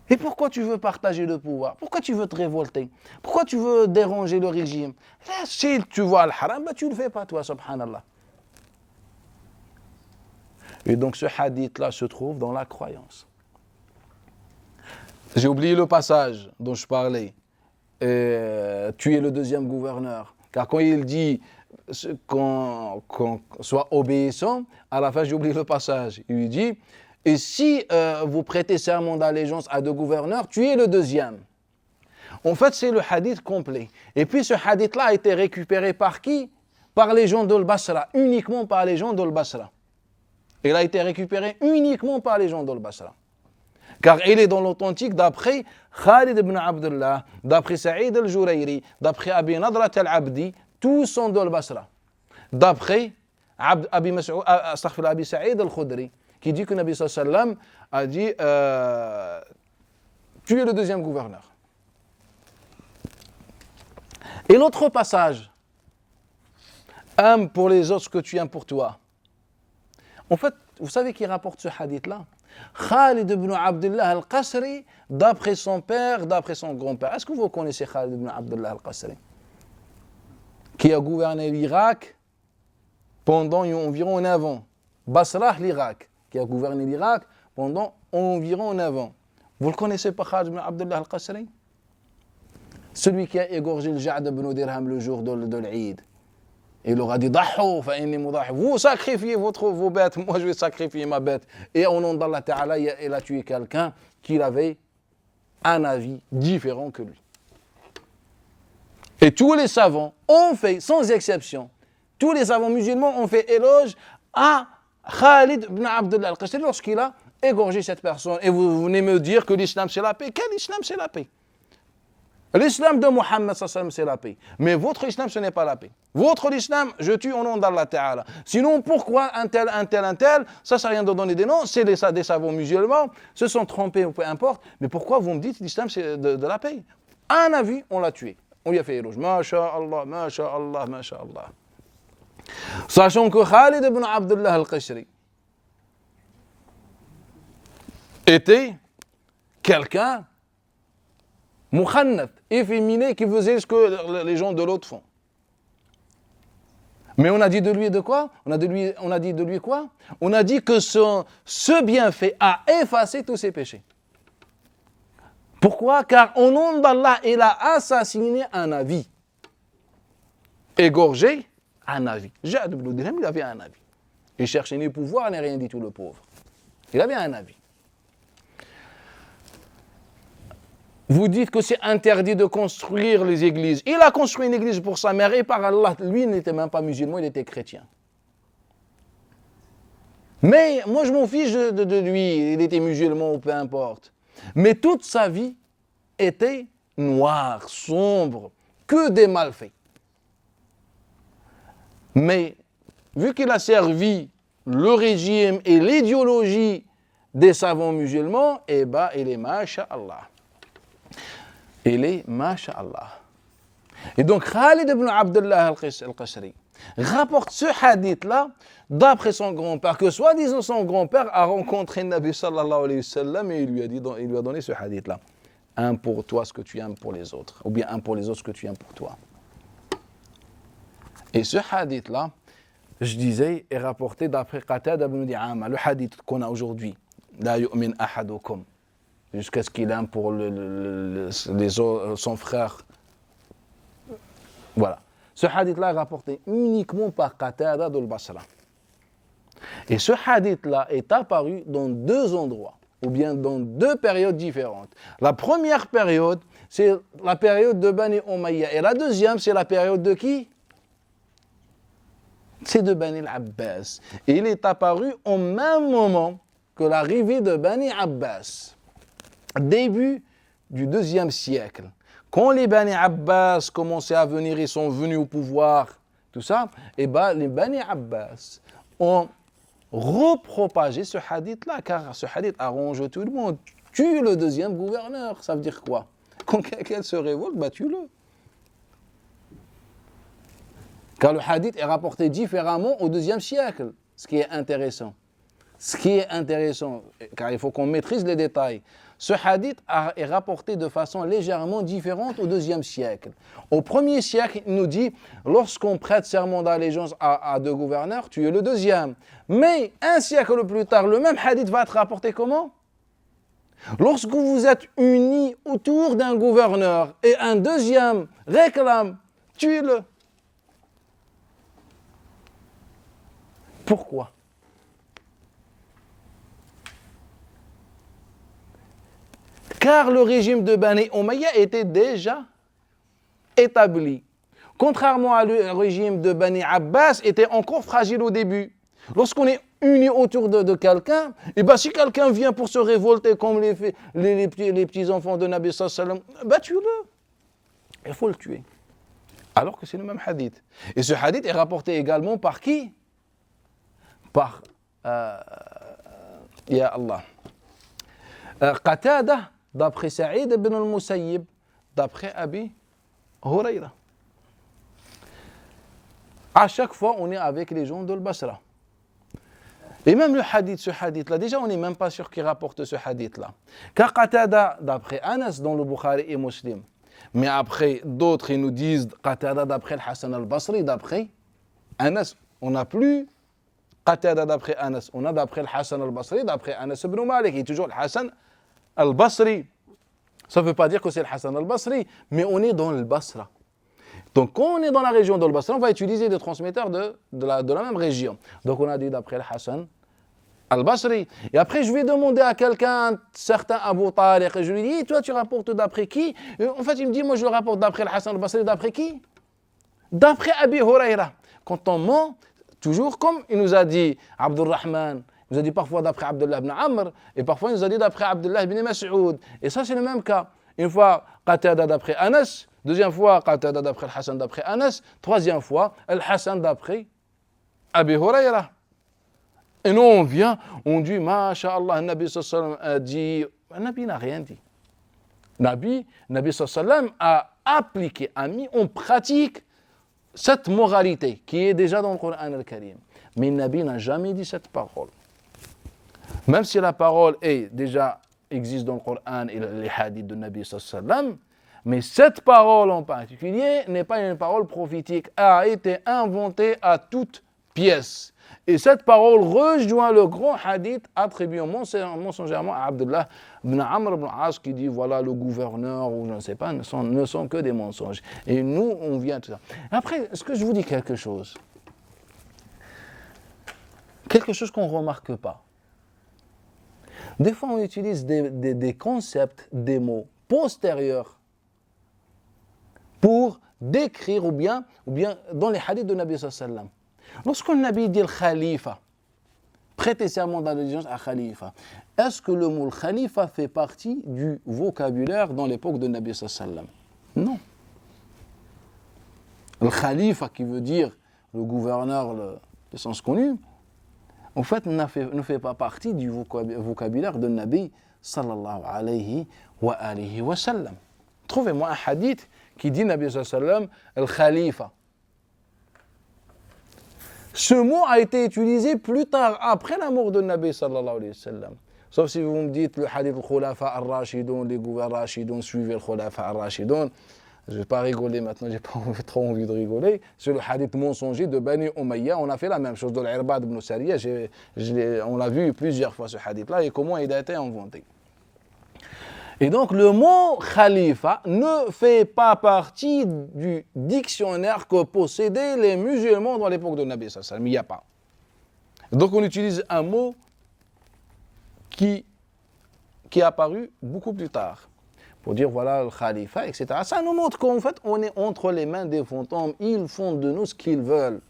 Et pourquoi tu veux partager le pouvoir? Pourquoi tu veux te révolter? Pourquoi tu veux déranger le régime? Là, si tu vois le haram, tu ne le fais pas toi, subhanallah. Et donc ce hadith-là se trouve dans la croyance. J'ai oublié le passage dont je parlais. Tu es le deuxième gouverneur. Car quand il dit qu'on soit obéissant, à la fin j'ai oublié le passage. Il lui dit, Et si vous prêtez serment d'allégeance à 2 gouverneurs, tuez le deuxième. En fait, c'est le hadith complet. Et puis ce hadith-là a été récupéré par qui? Par les gens d'Al-Basra, uniquement par les gens d'Al-Basra. Il a été récupéré uniquement par les gens d'Al-Basra. Car il est dans l'authentique d'après Khalid ibn Abdullah, d'après Saïd al-Jurayri, d'après Abi Nadrat al-Abdi, tous sont d'Al-Basra. D'après Abi Saïd al-Khudri, qui dit que Nabi sallallahu alayhi wa sallam a dit tu es le deuxième gouverneur. Et l'autre passage, aime pour les autres ce que tu aimes pour toi. En fait, vous savez qui rapporte ce hadith-là? Khalid ibn Abdullah al-Qasri, d'après son père, d'après son grand-père. Est-ce que vous connaissez Khalid ibn Abdullah al-Qasri? Qui a gouverné l'Irak pendant environ 9 ans. Basra, l'Irak, qui a gouverné l'Irak pendant environ 9 ans. Vous le connaissez pas, Khalid ibn Abdullah al-Qasri? Celui qui a égorgé le Ja'd ibn Dirham le jour de l'Eid. Il leur a dit vous sacrifiez vos bêtes, moi je vais sacrifier ma bête. Et au nom d'Allah Ta'ala, il a tué quelqu'un qui avait un avis différent que lui. Et tous les savants ont fait, sans exception, tous les savants musulmans ont fait éloge à Khalid ibn Abdullah al-Qasri lorsqu'il a égorgé cette personne. Et vous venez me dire que l'islam c'est la paix. Quel islam c'est la paix? L'islam de Mohammed, c'est la paix. Mais votre islam, ce n'est pas la paix. Votre islam, je tue au nom d'Allah Ta'ala. Sinon, pourquoi un tel, ça sert à rien de donner des noms, c'est des savants musulmans, se sont trompés ou peu importe. Mais pourquoi vous me dites l'islam, c'est de la paix? Un avis, on l'a tué. On lui a fait éloge. Masha'Allah, Masha'Allah, Masha'Allah. Sachant que Khalid ibn Abdullah al-Qasri était quelqu'un mukhannath, efféminé, qui faisait ce que les gens de l'autre font. Mais on a dit de lui de quoi? On a dit de lui quoi? On a dit que ce bienfait a effacé tous ses péchés. Pourquoi? Car au nom d'Allah, il a assassiné un avis. Égorgé un avis. Ja'd ibn Dirham, il avait un avis. Il cherchait ni pouvoir, ni rien du tout, le pauvre. Il avait un avis. Vous dites que c'est interdit de construire les églises. Il a construit une église pour sa mère et par Allah, lui il n'était même pas musulman, il était chrétien. Mais moi je m'en fiche de lui, il était musulman ou peu importe. Mais toute sa vie était noire, sombre, que des malfaits. Mais vu qu'il a servi le régime et l'idéologie des savants musulmans, eh bien il est masha'Allah. Il est masha'Allah. Et donc Khalid ibn Abdullah al-Qasri rapporte ce hadith-là d'après son grand-père, que soi-disant son grand-père a rencontré le Nabi sallallahu alayhi wa sallam et il lui a donné ce hadith-là. Un pour toi ce que tu aimes pour les autres, ou bien un pour les autres ce que tu aimes pour toi. Et ce hadith-là, je disais, est rapporté d'après Qatada ibn Di'ama, le hadith qu'on a aujourd'hui. La yu'min ahadukum. Jusqu'à ce qu'il aime pour son frère. Voilà. Ce hadith-là est rapporté uniquement par Qatada d'Al-Basra. Et ce hadith-là est apparu dans 2 endroits, ou bien dans 2 périodes différentes. La première période, c'est la période de Bani Umayya. Et la deuxième, c'est la période de qui? C'est de Bani al-Abbas. Et il est apparu au même moment que l'arrivée de Bani Abbas. Début du 2e siècle, quand les Bani Abbas commençaient à venir, ils sont venus au pouvoir, tout ça, et bien les Bani Abbas ont repropagé ce hadith-là, car ce hadith arrange tout le monde. Tue le 2e gouverneur, ça veut dire quoi? Quand quelqu'un se révolte, bah tue-le. Car le hadith est rapporté différemment au 2e siècle, ce qui est intéressant. Ce qui est intéressant, car il faut qu'on maîtrise les détails. Ce hadith est rapporté de façon légèrement différente au 2e siècle. Au 1er siècle, il nous dit, lorsqu'on prête serment d'allégeance à 2 gouverneurs, tu es le 2e. Mais un siècle plus tard, le même hadith va être rapporté comment? Lorsque vous êtes unis autour d'un gouverneur et un 2e réclame, tuez-le. Pourquoi? Car le régime de Bani Umayya était déjà établi. Contrairement au régime de Bani Abbas, était encore fragile au début. Lorsqu'on est unis autour de quelqu'un, et ben si quelqu'un vient pour se révolter comme les petits-enfants de Nabi sallallahu alayhi wa sallam, ben tue-le. Il faut le tuer. Alors que c'est le même hadith. Et ce hadith est rapporté également par qui? Par, Ya Allah, Qatada, d'après Saïd ibn al-Musayyib, d'après Abi Hurayra. À chaque fois, on est avec les gens de l'Basra. Et même le hadith, ce hadith-là, déjà on n'est même pas sûr qu'il rapporte ce hadith-là. Car Qatada, d'après Anas, dans le Bukhari et Muslim, mais après d'autres, ils nous disent Qatada d'après le Hassan al-Basri, d'après Anas. On n'a plus Qatada d'après Anas, on a d'après le Hassan al-Basri, d'après Anas ibn Malik, et toujours le Hassan al-Basri. Ça ne veut pas dire que c'est le Hassan al-Basri, mais on est dans le Basra. Donc, quand on est dans la région de Basra, on va utiliser des transmetteurs de la même région. Donc, on a dit d'après le Hassan al-Basri. Et après, je vais demander à quelqu'un, un certain Abu Tariq, et je lui dis, toi, tu rapportes d'après qui? En fait, il me dit, moi, je le rapporte d'après le Hassan al-Basri, d'après qui? D'après Abi Hurayra. Quand on ment, toujours comme il nous a dit Abdurrahman, il nous a dit parfois d'après Abdullah ibn Amr, et parfois il nous a dit d'après Abdullah ibn Mas'ud. Et ça, c'est le même cas. Une fois, Qatada d'après Anas. Deuxième fois, Qatada d'après le Hassan d'après Anas. Troisième fois, le Hassan d'après Abi Hurayra. Et nous, on vient, on dit, Masha'Allah, Nabi sallallahu alayhi wa sallam a dit. Nabi n'a rien dit. Nabi sallallahu alayhi wa sallam a appliqué, a mis en pratique cette moralité qui est déjà dans le Coran al-Karim. Mais Nabi n'a jamais dit cette parole. Même si la parole est déjà existe dans le Coran et les hadiths de Nabi sallallahu alayhi wa sallam, mais cette parole en particulier n'est pas une parole prophétique, a été inventée à toute pièce. Et cette parole rejoint le grand hadith attribué mensongèrement à Abdullah ibn Amr ibn As qui dit voilà le gouverneur ou je ne sais pas, ne sont que des mensonges. Et nous, on vient tout ça. Après, est-ce que je vous dis quelque chose? Quelque chose qu'on ne remarque pas. Des fois, on utilise des concepts, des mots postérieurs pour décrire ou bien dans les hadiths de Nabi sallallahu alayhi wa sallam. Lorsque le Nabi dit le khalifa, prêter serment d'allégeance à khalifa, est-ce que le mot khalifa fait partie du vocabulaire dans l'époque de Nabi sallallahu alayhi wa sallam? Non. Le khalifa qui veut dire le gouverneur, le sens connu, en fait ne fait pas partie du vocabulaire de Nabi sallallahu alayhi wa sallam. Trouvez-moi un hadith qui dit Nabi sallallahu alayhi wa sallam le khalifa. Ce mot a été utilisé plus tard, après la mort de Nabi sallallahu alayhi wa sallam. Sauf si vous me dites le hadith al-Khulafa al-Rashidun, les gouverneurs Rashidun suivaient le Khulafa al-Rashidun. Je ne vais pas rigoler maintenant, je n'ai pas trop envie de rigoler. C'est le hadith mensonger de Bani Umayya. On a fait la même chose de l'Irbad ibn Sariya. On l'a vu plusieurs fois ce hadith-là et comment il a été inventé. Et donc le mot khalifa ne fait pas partie du dictionnaire que possédaient les musulmans dans l'époque de Nabi sallallahu alayhi wa sallam. Il n'y a pas. Donc on utilise un mot qui est apparu beaucoup plus tard pour dire voilà le khalifa, etc. Ça nous montre qu'en fait on est entre les mains des fantômes. Ils font de nous ce qu'ils veulent.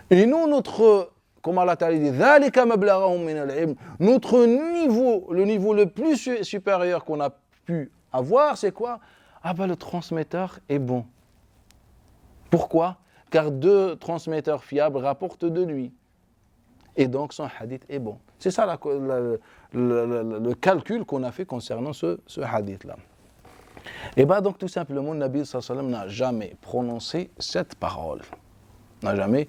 Et nous, comme Allah Ta'ala dit, notre niveau, le niveau le plus supérieur qu'on a pu avoir, c'est quoi? Ah ben le transmetteur est bon. Pourquoi? Car 2 transmetteurs fiables rapportent de lui. Et donc son hadith est bon. C'est ça le calcul qu'on a fait concernant ce hadith-là. Et bien donc tout simplement, Nabi sallallahu alayhi wa sallam n'a jamais prononcé cette parole. N'a jamais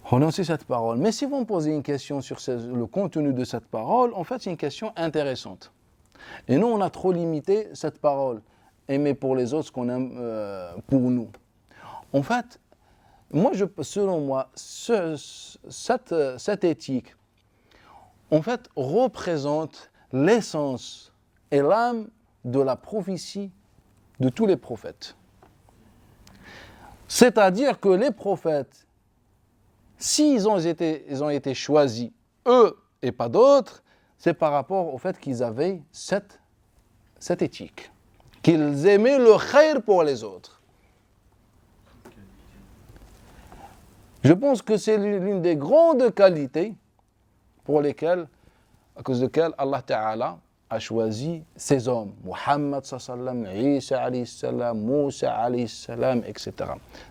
prononcé cette parole. Mais si vous me posez une question sur le contenu de cette parole, en fait c'est une question intéressante. Et nous on a trop limité cette parole. Aimer pour les autres ce qu'on aime pour nous. En fait, selon moi, cette éthique, en fait, représente l'essence et l'âme de la prophétie de tous les prophètes. C'est-à-dire que les prophètes, s'ils ont été choisis, eux et pas d'autres, c'est par rapport au fait qu'ils avaient cette éthique, qu'ils aimaient le khayr pour les autres. Je pense que c'est l'une des grandes qualités pour lesquelles, à cause de lesquelles Allah Ta'ala a choisi ces hommes, Muhammad sallam, Isa alayhi salam, Moussa alayhi salam, etc.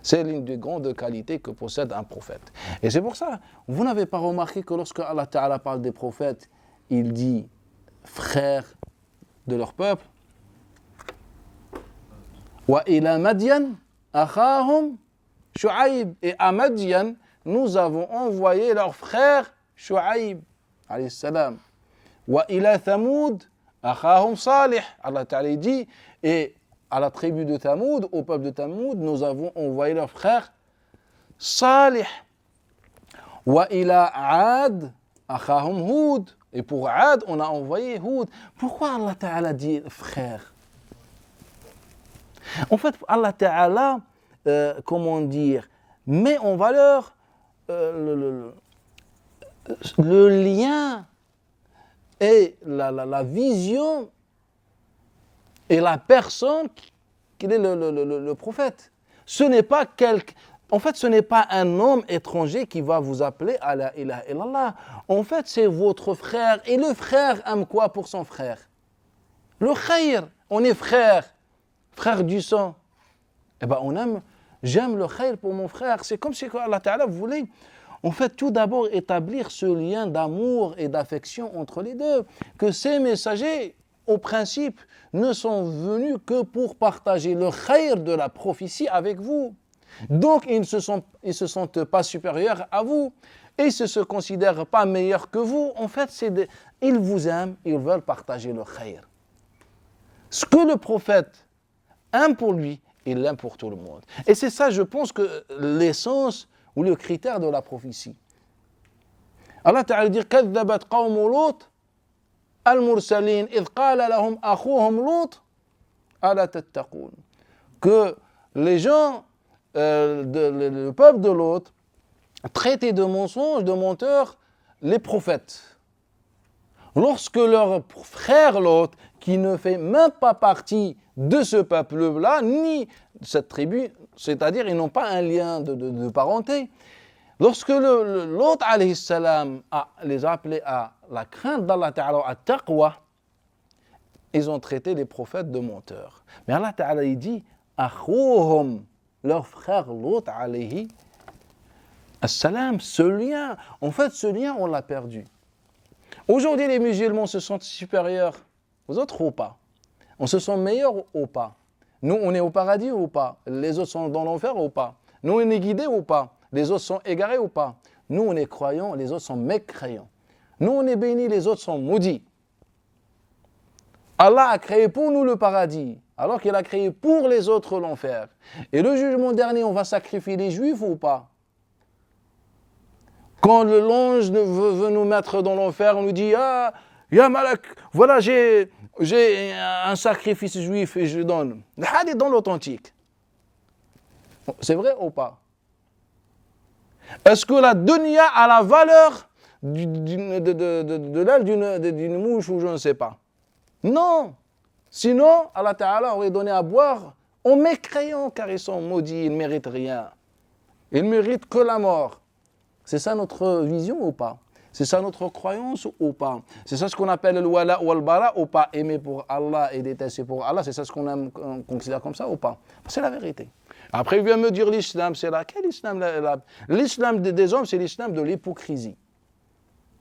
C'est l'une des grandes qualités que possède un prophète. Et c'est pour ça, vous n'avez pas remarqué que lorsque Allah Ta'ala parle des prophètes, il dit frères de leur peuple. Wa ila Madian akhahum Shu'aib. Et à Madian, nous avons envoyé leur frère Shu'aib alayhi salam. Wa ila Thamoud akhahum Salih. Allah Ta'ala dit, et à la tribu de Thamoud, au peuple de Thamoud, nous avons envoyé leur frère Salih. Wa ila Ad akhahum Hud. Et pour Ad, on a envoyé Hud. Pourquoi Allah Ta'ala dit frère? En fait, Allah Ta'ala, comment dire, met en valeur le lien et la vision et la personne qu'il est le prophète. Ce n'est pas en fait, ce n'est pas un homme étranger qui va vous appeler à la ilaha illallah. En fait, c'est votre frère. Et le frère aime quoi pour son frère? Le khayr. On est frère du sang. Eh bien, j'aime le khayr pour mon frère. C'est comme si Allah Ta'ala voulait, en fait, tout d'abord établir ce lien d'amour et d'affection entre les deux. Que ces messagers, au principe, ne sont venus que pour partager le khayr de la prophétie avec vous. Donc, ils ne se sentent pas supérieurs à vous. Et ils ne se considèrent pas meilleurs que vous. En fait, ils vous aiment, ils veulent partager le khayr. Ce que le prophète aime pour lui, il l'aime pour tout le monde. Et c'est ça, je pense, que l'essence ou le critère de la prophétie. Allah Ta'ala dit كذبت قوم لوط المرسلين إذ قال لهم أخوهم لوط ألا تتقون. Que les gens, le peuple de Lot, traitaient de mensonges, de menteurs, les prophètes. Lorsque leur frère Lot, qui ne fait même pas partie de ce peuple-là, ni de cette tribu, c'est-à-dire ils n'ont pas un lien de parenté, lorsque Lot alayhi salam les a appelés à la crainte d'Allah Ta'ala, à taqwa, ils ont traité les prophètes de menteurs. Mais Allah Ta'ala il dit Akhouhum, leur frère Lot alayhi salam, ce lien, en fait ce lien on l'a perdu. Aujourd'hui les musulmans se sentent supérieurs aux autres ou pas? On se sent meilleurs ou pas? Nous on est au paradis ou pas? Les autres sont dans l'enfer ou pas? Nous on est guidés ou pas? Les autres sont égarés ou pas? Nous on est croyants, les autres sont mécréants. Nous on est bénis, les autres sont maudits. Allah a créé pour nous le paradis, alors qu'il a créé pour les autres l'enfer. Et le jugement dernier, on va sacrifier les juifs ou pas? Quand l'ange veut nous mettre dans l'enfer, on nous dit « Ah, ya malak, voilà, j'ai un sacrifice juif et je donne. » Le hadith dans l'authentique. C'est vrai ou pas? Est-ce que la dunya a la valeur de l'aile d'une mouche ou je ne sais pas? Non. Sinon, Allah Ta'ala aurait donné à boire aux mécréants car ils sont maudits, ils ne méritent rien. Ils ne méritent que la mort. C'est ça notre vision ou pas? C'est ça notre croyance ou pas? C'est ça ce qu'on appelle le wala ou al-bara ou pas? Aimer pour Allah et détester pour Allah, c'est ça ce qu'on considère comme ça ou pas? C'est la vérité. Après, il vient me dire l'islam, c'est là. Quel islam? L'islam des hommes, c'est l'islam de l'hypocrisie.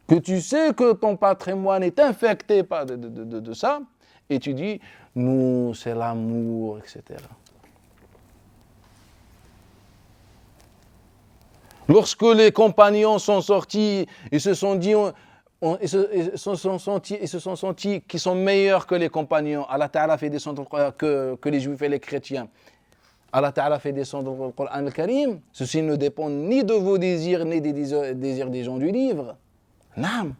Que tu sais que ton patrimoine est infecté par de ça, et tu dis, nous, c'est l'amour, etc. Lorsque les compagnons sont sortis, ils se sont dit, ils se sont sentis qu'ils sont meilleurs que les compagnons. Allah Ta'ala fait descendre que les juifs et les chrétiens. Allah Ta'ala fait descendre le Coran al-Karim. Ceci ne dépend ni de vos désirs, ni des désirs des gens du livre. Non.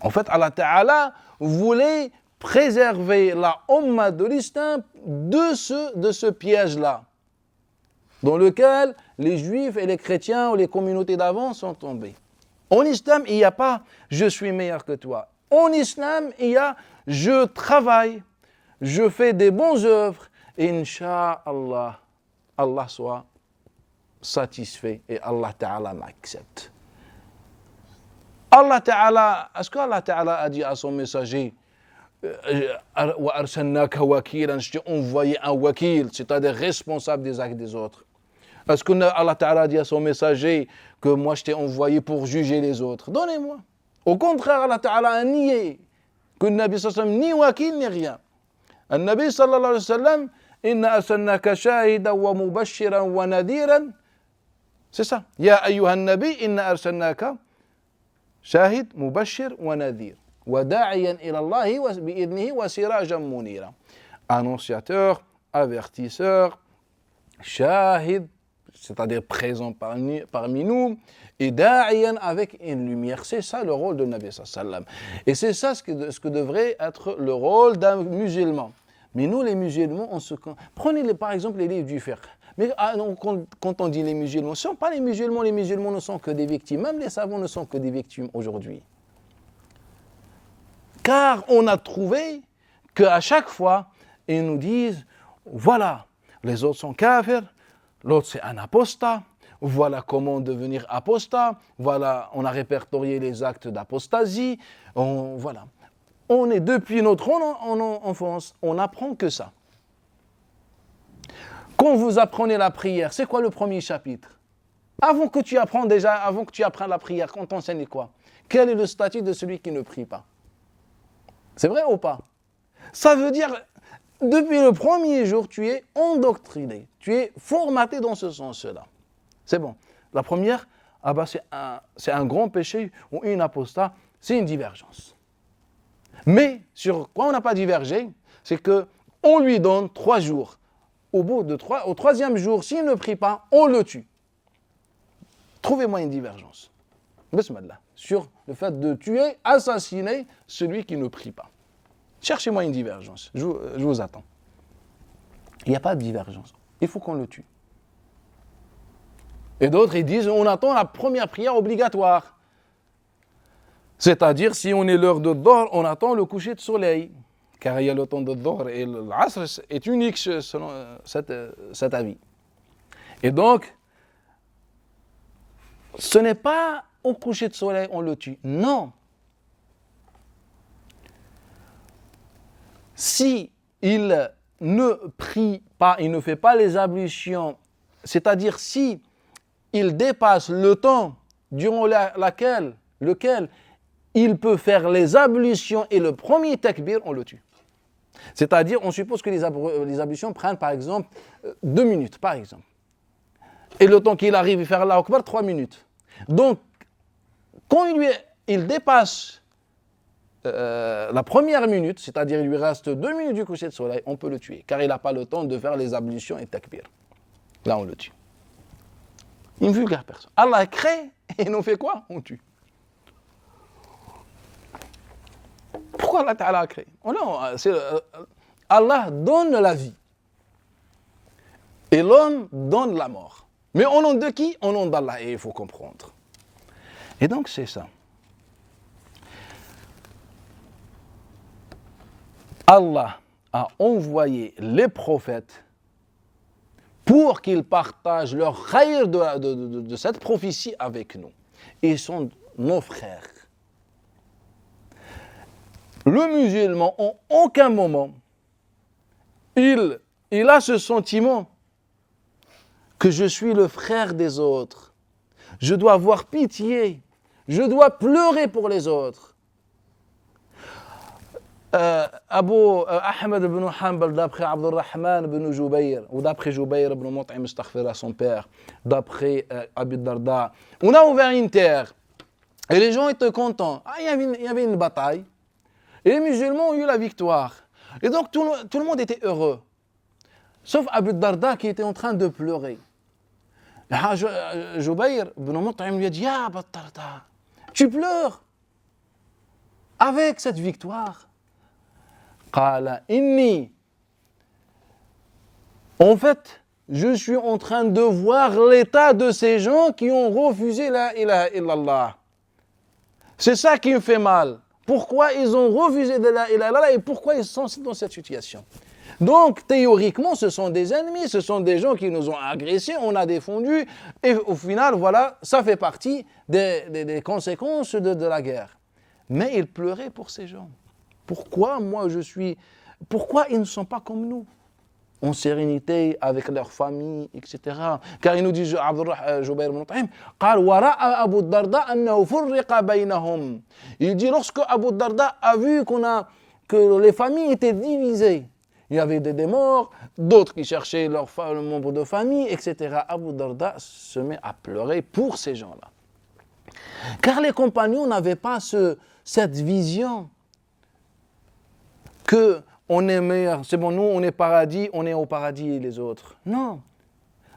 En fait, Allah Ta'ala voulait préserver la Ummah de l'Islam de ce piège-là, dans lequel les juifs et les chrétiens ou les communautés d'avant sont tombés. En islam, il n'y a pas « je suis meilleur que toi ». En islam, il y a je travaille, je fais des bonnes œuvres, et Inch'Allah, Allah soit satisfait et Allah Ta'ala m'accepte. Allah Ta'ala, est-ce qu'Allah Ta'ala a dit à son messager je t'ai envoyé un wakil, c'est-à-dire responsable des actes des autres. Est-ce que Allah Ta'ala a dit à son messager que moi je t'ai envoyé pour juger les autres? Donnez-moi. Au contraire, Allah Ta'ala a nié que le Nabi sallallahu alayhi wa sallam ni wakil ni rien. Le Nabi sallallahu alayhi wa sallam, inna arsalnaka shahidan wa mubashiran wa nadiran. C'est ça. Ya ayyuhan nabi, inna arsalnaka shahid, mubashir wa nadir. وَدَاعِيًا إِلَى اللَّهِ بِإِذْنِهِ وَسِرَاجًا مُنِيرًا. Annonciateur, avertisseur, shahid, c'est-à-dire présent parmi nous, et da'iyan avec une lumière. C'est ça le rôle de Nabi sallallahu alayhi wa sallam. Et c'est ça ce que devrait être le rôle d'un musulman. Mais nous, les musulmans, prenez par exemple les livres du fiqh. Mais quand on dit les musulmans, ce ne sont pas les musulmans ne sont que des victimes. Même les savants ne sont que des victimes aujourd'hui. Car on a trouvé qu'à chaque fois, ils nous disent, voilà, les autres sont kafirs, l'autre c'est un apostat, voilà comment devenir apostat, voilà, on a répertorié les actes d'apostasie, voilà. On est depuis notre enfance, on n'apprend que ça. Quand vous apprenez la prière, c'est quoi le premier chapitre? Avant que tu apprennes la prière, on t'enseigne quoi? Quel est le statut de celui qui ne prie pas? C'est vrai ou pas? Ça veut dire, depuis le premier jour, tu es endoctriné, tu es formaté dans ce sens-là. C'est bon. La première, c'est un grand péché ou une apostat, c'est une divergence. Mais sur quoi on n'a pas divergé, c'est qu'on lui donne 3 jours. Au 3e jour, s'il ne prie pas, on le tue. Trouvez-moi une divergence. Bismillah. Sur le fait de tuer, assassiner celui qui ne prie pas. Cherchez-moi une divergence. Je vous attends. Il n'y a pas de divergence. Il faut qu'on le tue. Et d'autres, ils disent, on attend la première prière obligatoire. C'est-à-dire, si on est l'heure de Dhuhr, on attend le coucher de soleil. Car il y a le temps de Dhuhr et l'Asr est unique selon cet avis. Et donc, ce n'est pas au coucher de soleil on le tue. Non. Si il ne prie pas, il ne fait pas les ablutions, c'est-à-dire si il dépasse le temps durant lequel il peut faire les ablutions et le premier takbir, on le tue. C'est-à-dire, on suppose que les ablutions prennent par exemple 2 minutes, par exemple. Et le temps qu'il arrive à faire Allahu Akbar, 3 minutes. Donc, quand il dépasse la première minute, c'est-à-dire il lui reste 2 minutes du coucher de soleil, on peut le tuer, car il n'a pas le temps de faire les ablutions et takbir. Là, on le tue. Une vulgaire personne. Allah crée et nous fait quoi? On tue. Pourquoi Allah Ta'ala a créé? Allah donne la vie. Et l'homme donne la mort. Mais au nom de qui? Au nom d'Allah. Et il faut comprendre. Et donc c'est ça. Allah a envoyé les prophètes pour qu'ils partagent leur khayr de cette prophétie avec nous. Ils sont nos frères. Le musulman, en aucun moment, il a ce sentiment que je suis le frère des autres. Je dois avoir pitié. Je dois pleurer pour les autres. Abu Ahmed ibn Hanbal, d'après Abdurrahman ibn Jubayr, ou d'après Jubayr ibn Mut'im, son père, d'après Abi Darda, on a ouvert une terre. Et les gens étaient contents. Il y avait une bataille. Et les musulmans ont eu la victoire. Et donc tout le monde était heureux. Sauf Abu Darda qui était en train de pleurer. Jubayr ibn Mut'im lui a dit, Ya Abu Darda, tu pleures avec cette victoire. Qala inni. En fait, je suis en train de voir l'état de ces gens qui ont refusé la ilaha illallah. C'est ça qui me fait mal. pourquoi ils ont refusé de la ilaha illallah et pourquoi ils sont dans cette situation. Donc, théoriquement, ce sont des ennemis, ce sont des gens qui nous ont agressés, on a défendu, et au final, voilà, ça fait partie des conséquences de la guerre. Mais ils pleuraient pour ces gens. Pourquoi pourquoi ils ne sont pas comme nous, en sérénité, avec leur famille, etc. Car il nous dit, Jubayr ibn Mut'im, il dit, lorsque Abu Darda a vu que les familles étaient divisées, il y avait des morts, d'autres qui cherchaient leurs membres de famille, etc. Abu Darda se met à pleurer pour ces gens-là. Car les compagnons n'avaient pas cette vision que on est meilleur, c'est bon, nous on est paradis, on est au paradis et les autres. Non.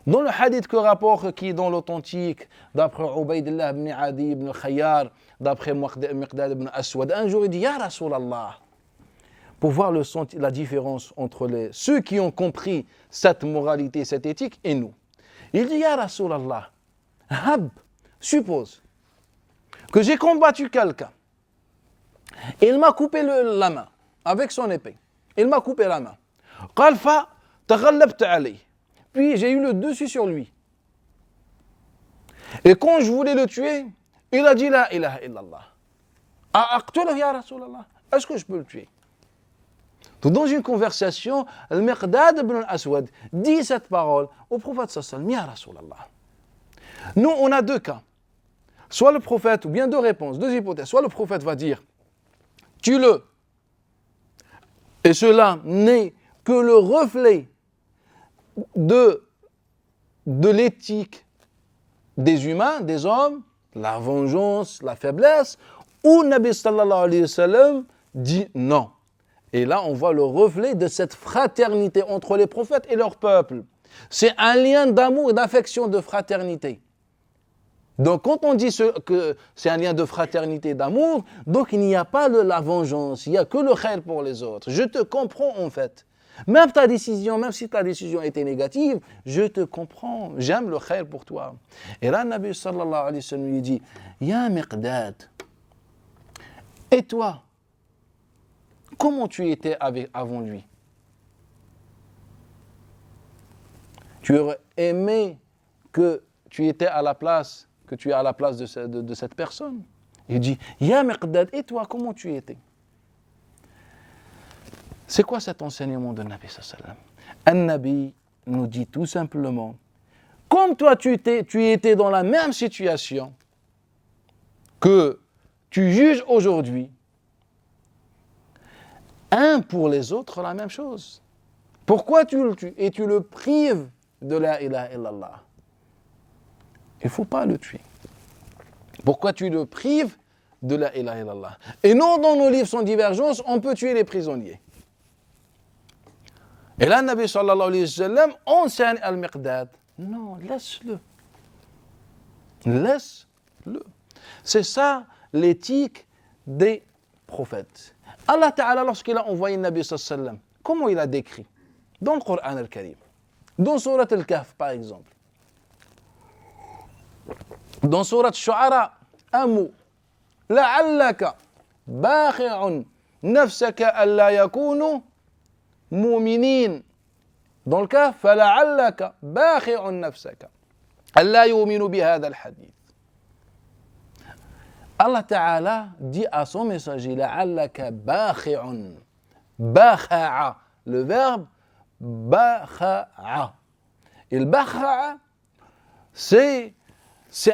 Dans le hadith qui est dans l'authentique, d'après Ubaydillah ibn Adi ibn Khayyar, d'après Miqdad ibn Aswad, un jour il dit, Ya Rasulallah, pour voir la différence entre ceux qui ont compris cette moralité, cette éthique, et nous. Il dit, Ya Rasulallah, suppose que j'ai combattu quelqu'un, et il m'a coupé la main, avec son épée. Il m'a coupé la main. Puis j'ai eu le dessus sur lui. Et quand je voulais le tuer, il a dit La ilaha illallah. Ya Rasulallah, est-ce que je peux le tuer? Donc dans une conversation, Al-Miqdad ibn al-Aswad dit cette parole au prophète sallallahu alayhi wa sallam, Ya Rasulallah. Nous, on a deux cas. Soit le prophète, ou bien deux réponses, deux hypothèses. Soit le prophète va dire, tue-le. Et cela n'est que le reflet de l'éthique des humains, des hommes, la vengeance, la faiblesse, ou Nabi sallallahu alayhi wa sallam dit non. Et là, on voit le reflet de cette fraternité entre les prophètes et leur peuple. C'est un lien d'amour, d'affection, de fraternité. Donc, quand on dit que c'est un lien de fraternité, d'amour, donc il n'y a pas de la vengeance, il n'y a que le khayr pour les autres. Je te comprends en fait. Même si ta décision était négative, je te comprends, j'aime le khayr pour toi. Et là, Nabi sallallahu alayhi wa sallam lui dit, Ya Miqdad, et toi, comment tu étais avant lui? Tu aurais aimé que tu étais à la place de cette personne. Il dit, Ya Miqdad, et toi, comment tu étais? C'est quoi cet enseignement de Nabi sallallahu alayhi wa sallam? Un Nabi nous dit tout simplement, comme toi tu étais dans la même situation que tu juges aujourd'hui, un pour les autres la même chose. Pourquoi tu le tues et tu le prives de la ilaha illallah? Il ne faut pas le tuer. Pourquoi tu le prives de la ilaha illallah? Et non, dans nos livres sans divergence, on peut tuer les prisonniers. Et là, Nabi sallallahu alayhi wa sallam enseigne al-Miqdad. Non, laisse-le. Laisse-le. C'est ça l'éthique des prophètes. Allah Ta'ala, lorsqu'il a envoyé Nabi sallallahu alayhi wa sallam, comment il a décrit? Dans le Coran al-Karim. Dans Surat al-Kahf, par exemple. Dans Surat al-Shu'ara, un mot. لعلك باخع نفسك ألا يكونوا مؤمنين. Dans le cas, فلعلك باخع نفسك ألا يؤمنوا بهذا الحديث. Allah Ta'ala dit à son messager لعلك باخع. باخع, le verbe باخع. Et le bakha'a, c'est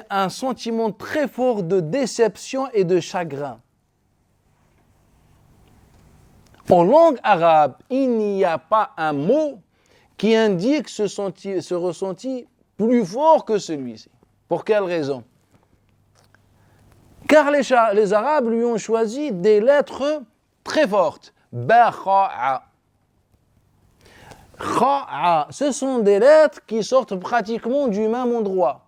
un sentiment très fort de déception et de chagrin. En langue arabe, il n'y a pas un mot qui indique ce ressenti plus fort que celui-ci. Pour quelle raison? Car les Arabes lui ont choisi des lettres très fortes. Bakha'a. Kha'a, ce sont des lettres qui sortent pratiquement du même endroit.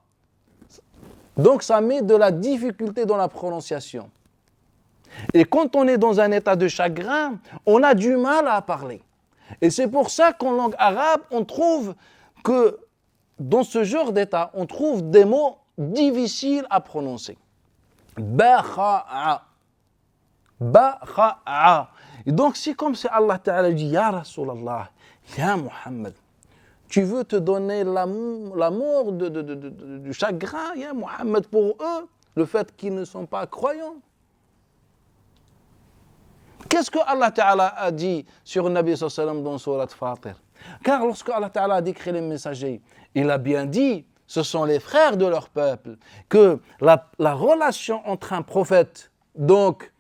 Donc ça met de la difficulté dans la prononciation. Et quand on est dans un état de chagrin, on a du mal à parler. Et c'est pour ça qu'en langue arabe, on trouve que dans ce genre d'état, on trouve des mots difficiles à prononcer. Bakha'a. Bakha'a. Et donc, c'est comme si Allah Ta'ala dit, Ya Rasulallah, Ya Muhammad, tu veux te donner l'amour du chagrin, Ya Muhammad, pour eux, le fait qu'ils ne sont pas croyants. Qu'est-ce que Allah Ta'ala a dit sur le Nabi sallallahu alayhi wa sallam dans Surat Fatir? Car lorsque Allah Ta'ala a décrit les messagers, il a bien dit, ce sont les frères de leur peuple, que la relation entre un prophète, donc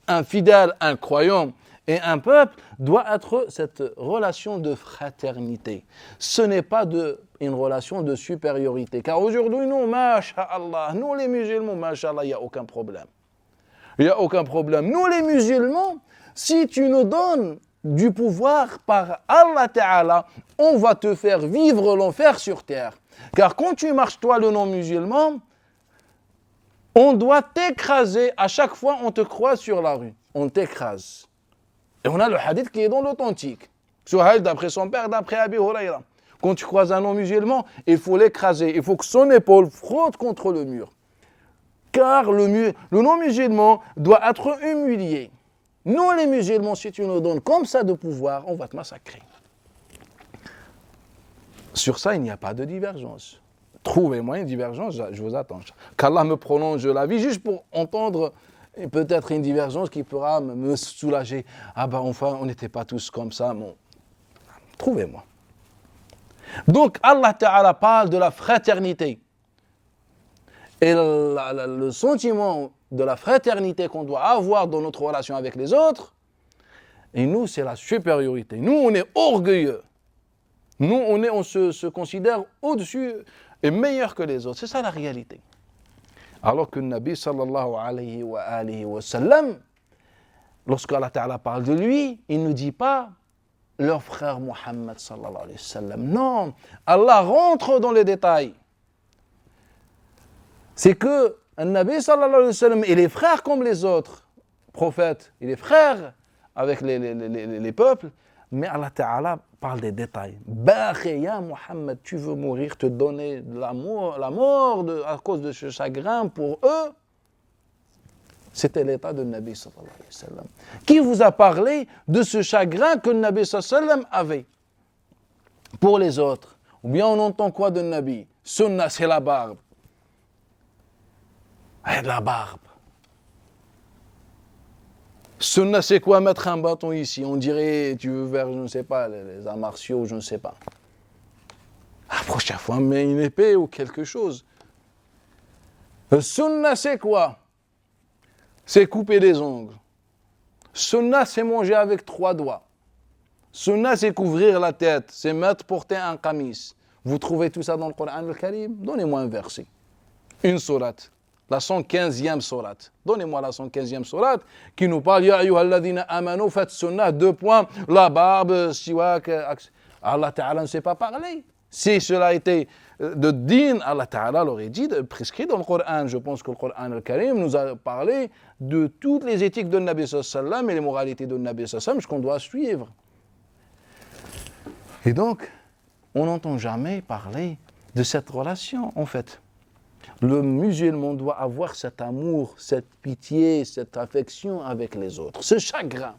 un fidèle, un croyant, et un peuple doit être cette relation de fraternité. Ce n'est pas une relation de supériorité. Car aujourd'hui, nous, masha'Allah, nous les musulmans, masha'Allah, il n'y a aucun problème. Il n'y a aucun problème. Nous les musulmans, si tu nous donnes du pouvoir par Allah Ta'ala, on va te faire vivre l'enfer sur terre. Car quand tu marches, toi, le non-musulman, on doit t'écraser. À chaque fois, on te croise sur la rue. On t'écrase. Et on a le hadith qui est dans l'authentique. Suhaïl, d'après son père, d'après Abi Huraïra. Quand tu croises un non-musulman, il faut l'écraser. Il faut que son épaule frotte contre le mur. Car le non-musulman doit être humilié. Nous, les musulmans, si tu nous donnes comme ça de pouvoir, on va te massacrer. Sur ça, il n'y a pas de divergence. Trouvez-moi une divergence, je vous attends. Qu'Allah me prolonge la vie juste pour entendre peut-être une divergence qui pourra me soulager. Ah ben enfin, on n'était pas tous comme ça. Bon. Trouvez-moi. Donc, Allah Ta'ala parle de la fraternité. Et le sentiment de la fraternité qu'on doit avoir dans notre relation avec les autres, et nous, c'est la supériorité. Nous, on est orgueilleux. Nous, on se considère au-dessus et meilleur que les autres. C'est ça la réalité. Alors que le Nabi sallallahu alayhi wa sallam, lorsque Allah Ta'ala parle de lui, il ne dit pas leur frère Muhammad sallallahu alayhi wa sallam. Non, Allah rentre dans les détails. C'est que le Nabi sallallahu alayhi wa sallam, il est frère comme les autres prophètes. Il est frère avec les peuples. Mais Allah Ta'ala parle des détails. Ya Muhammad, tu veux mourir, te donner la mort à cause de ce chagrin pour eux. C'était l'état de Nabi sallallahu alayhi wa sallam. Qui vous a parlé de ce chagrin que le Nabi sallallahu alayhi wa sallam avait pour les autres? Ou bien on entend quoi de Nabi? Sunna, c'est la barbe. Et de la barbe. Sunna, c'est quoi mettre un bâton ici? On dirait, tu veux faire, je ne sais pas, les arts martiaux, je ne sais pas. La prochaine fois, mets une épée ou quelque chose. Sunna, c'est quoi? C'est couper des ongles. Sunna, c'est manger avec 3 doigts. Sunna, c'est couvrir la tête, c'est porter un qamis. Vous trouvez tout ça dans le Coran al-Karim? Donnez-moi un verset. Une sourate. La 115e sourate. Donnez-moi la 115e sourate qui nous parle Ya ayyuhalladhina amanu faites sunnah, 2 points, la barbe, siwak. Allah Ta'ala ne sait pas parler. Si cela a été de din, Allah Ta'ala l'aurait dit, prescrit dans le Coran. Je pense que le Coran al-Karim nous a parlé de toutes les éthiques de Nabi sallallahu alayhi wa sallam et les moralités de Nabi sallallahu alayhi wa sallam qu'on doit suivre. Et donc, on n'entend jamais parler de cette relation, en fait. Le musulman doit avoir cet amour, cette pitié, cette affection avec les autres, ce chagrin.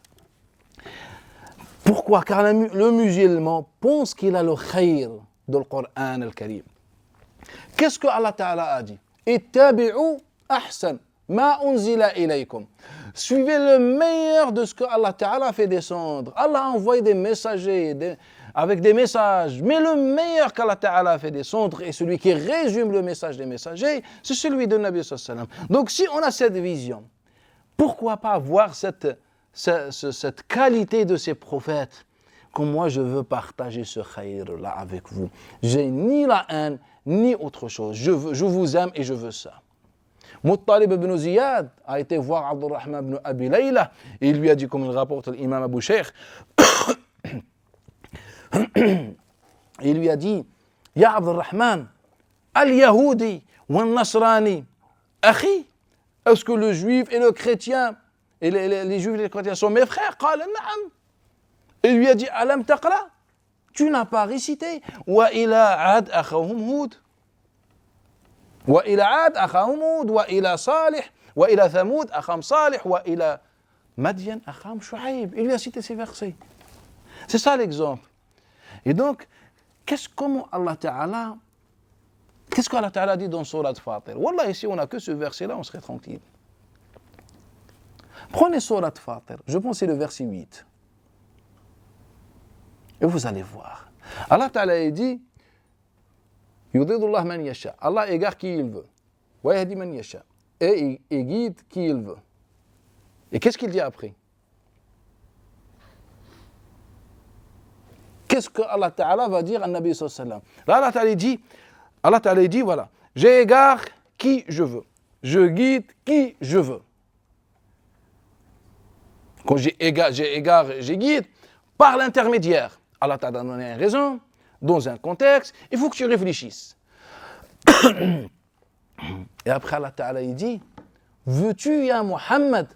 Pourquoi? Car le musulman pense qu'il a le khayr dans le Coran al-Karim. Qu'est-ce que Allah Ta'ala a dit? Ittabi'u ahsan ma unzila ilaykum. Suivez le meilleur de ce que Allah Ta'ala a fait descendre. Allah a envoyé des messagers avec des messages. Mais le meilleur qu'Allah Ta'ala a fait descendre et celui qui résume le message des messagers, c'est celui de Nabi sallallahu alayhi wa sallam. Donc si on a cette vision, pourquoi pas avoir cette qualité de ces prophètes? Comme moi je veux partager ce khayr-là avec vous. J'ai ni la haine, ni autre chose. Je vous aime et je veux ça. Muttalib ibn Ziyad a été voir Abdurrahman ibn Abi Layla et il lui a dit, comme il rapporte l'imam Abu Shaykh, il lui a dit, Ya Abdurrahman, al-Yahudi wa al-Nasrani, akhi, est-ce que le juif et le chrétien, et les juifs et les chrétiens sont mes frères? Qala na'am. Il lui a dit, alam taqra, tu n'as pas récité, wa ila ad akhahum Hud. وإلى عاد أخاهم هود وإلى صالح وإلى ثمود أخاهم صالح وإلى Madian Akham Shu'aib. Il lui a cité ces versets. C'est ça l'exemple. Et donc, qu'est-ce qu'Allah Ta'ala dit dans Surat Fatir? Wallah, ici, on n'a que ce verset-là, on serait tranquille. Prenez Surat Fatir, je pense que c'est le verset 8. Et vous allez voir. Allah Ta'ala dit Yudidullah man yasha. Allah égare qui il veut. Wa yahdi man yasha. Et il guide qui il veut. Et qu'est-ce qu'il dit après? Qu'est-ce que Allah Ta'ala va dire à Nabi sallallahu alayhi wa sallam? Là, Allah Ta'ala dit, voilà, j'égare qui je veux. Je guide qui je veux. Quand j'ai guide, par l'intermédiaire. Allah t'a donné une raison, dans un contexte, il faut que tu réfléchisses. Et après Allah Ta'ala il dit, veux-tu, ya Muhammad,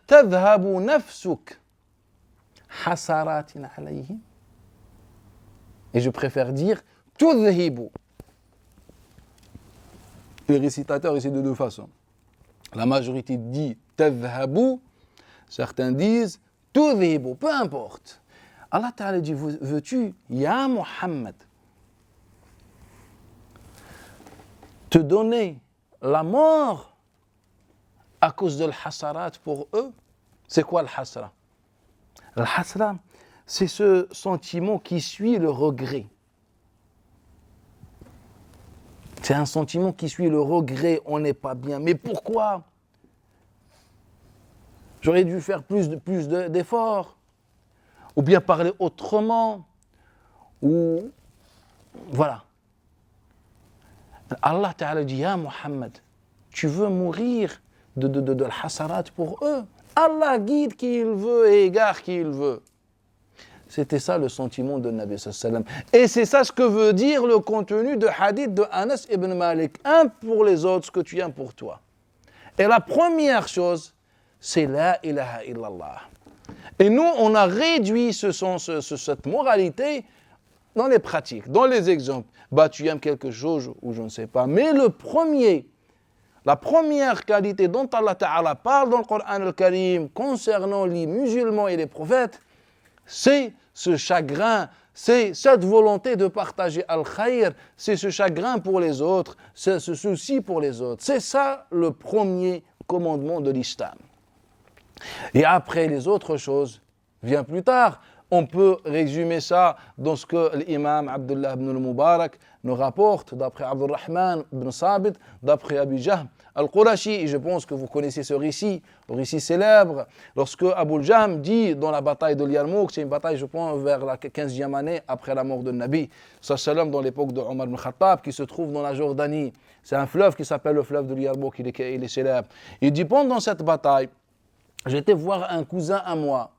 tadhhabu nafsuk hasaratin alayhim? Et je préfère dire, tudhibu. Les récitateurs essaient de deux façons. La majorité dit tadhhabu, certains disent tudhibu, peu importe. Allah Ta'ala dit, veux-tu, ya Muhammad, te donner la mort à cause de l'hasarat pour eux? C'est quoi le hasra? Le hasra, c'est ce sentiment qui suit le regret. C'est un sentiment qui suit le regret, on n'est pas bien. Mais pourquoi? J'aurais dû faire plus d'efforts, ou bien parler autrement, ou voilà. Allah Ta'ala dit, ya Muhammad, tu veux mourir de l'hasarat pour eux? Allah guide qui il veut et égare qui il veut. C'était ça le sentiment de Nabi sallallahu alayhi wa sallam. Et c'est ça ce que veut dire le contenu de hadith de Anas ibn Malik. Un pour les autres, ce que tu aimes pour toi. Et la première chose, c'est la ilaha illallah. Et nous, on a réduit cette moralité dans les pratiques, dans les exemples. Bah, tu aimes quelque chose ou je ne sais pas. Mais la première qualité dont Allah Ta'ala parle dans le Coran al-Karim concernant les musulmans et les prophètes, c'est ce chagrin, c'est cette volonté de partager al-khayr, c'est ce chagrin pour les autres, c'est ce souci pour les autres. C'est ça le premier commandement de l'islam. Et après les autres choses, vient plus tard. On peut résumer ça dans ce que l'imam Abdullah ibn al-Mubarak nous rapporte, d'après Abdurrahman ibn Sabit, d'après Abi Jahm al-Qurashi. Et je pense que vous connaissez ce récit, le récit célèbre, lorsque Abu Jahm dit dans la bataille de Yarmouk, c'est une bataille, je pense, vers la 15e année après la mort de Nabi, sallam, dans l'époque de Omar ibn Khattab, qui se trouve dans la Jordanie. C'est un fleuve qui s'appelle le fleuve de Yarmouk, il est célèbre. Il dit, pendant cette bataille, j'étais voir un cousin à moi.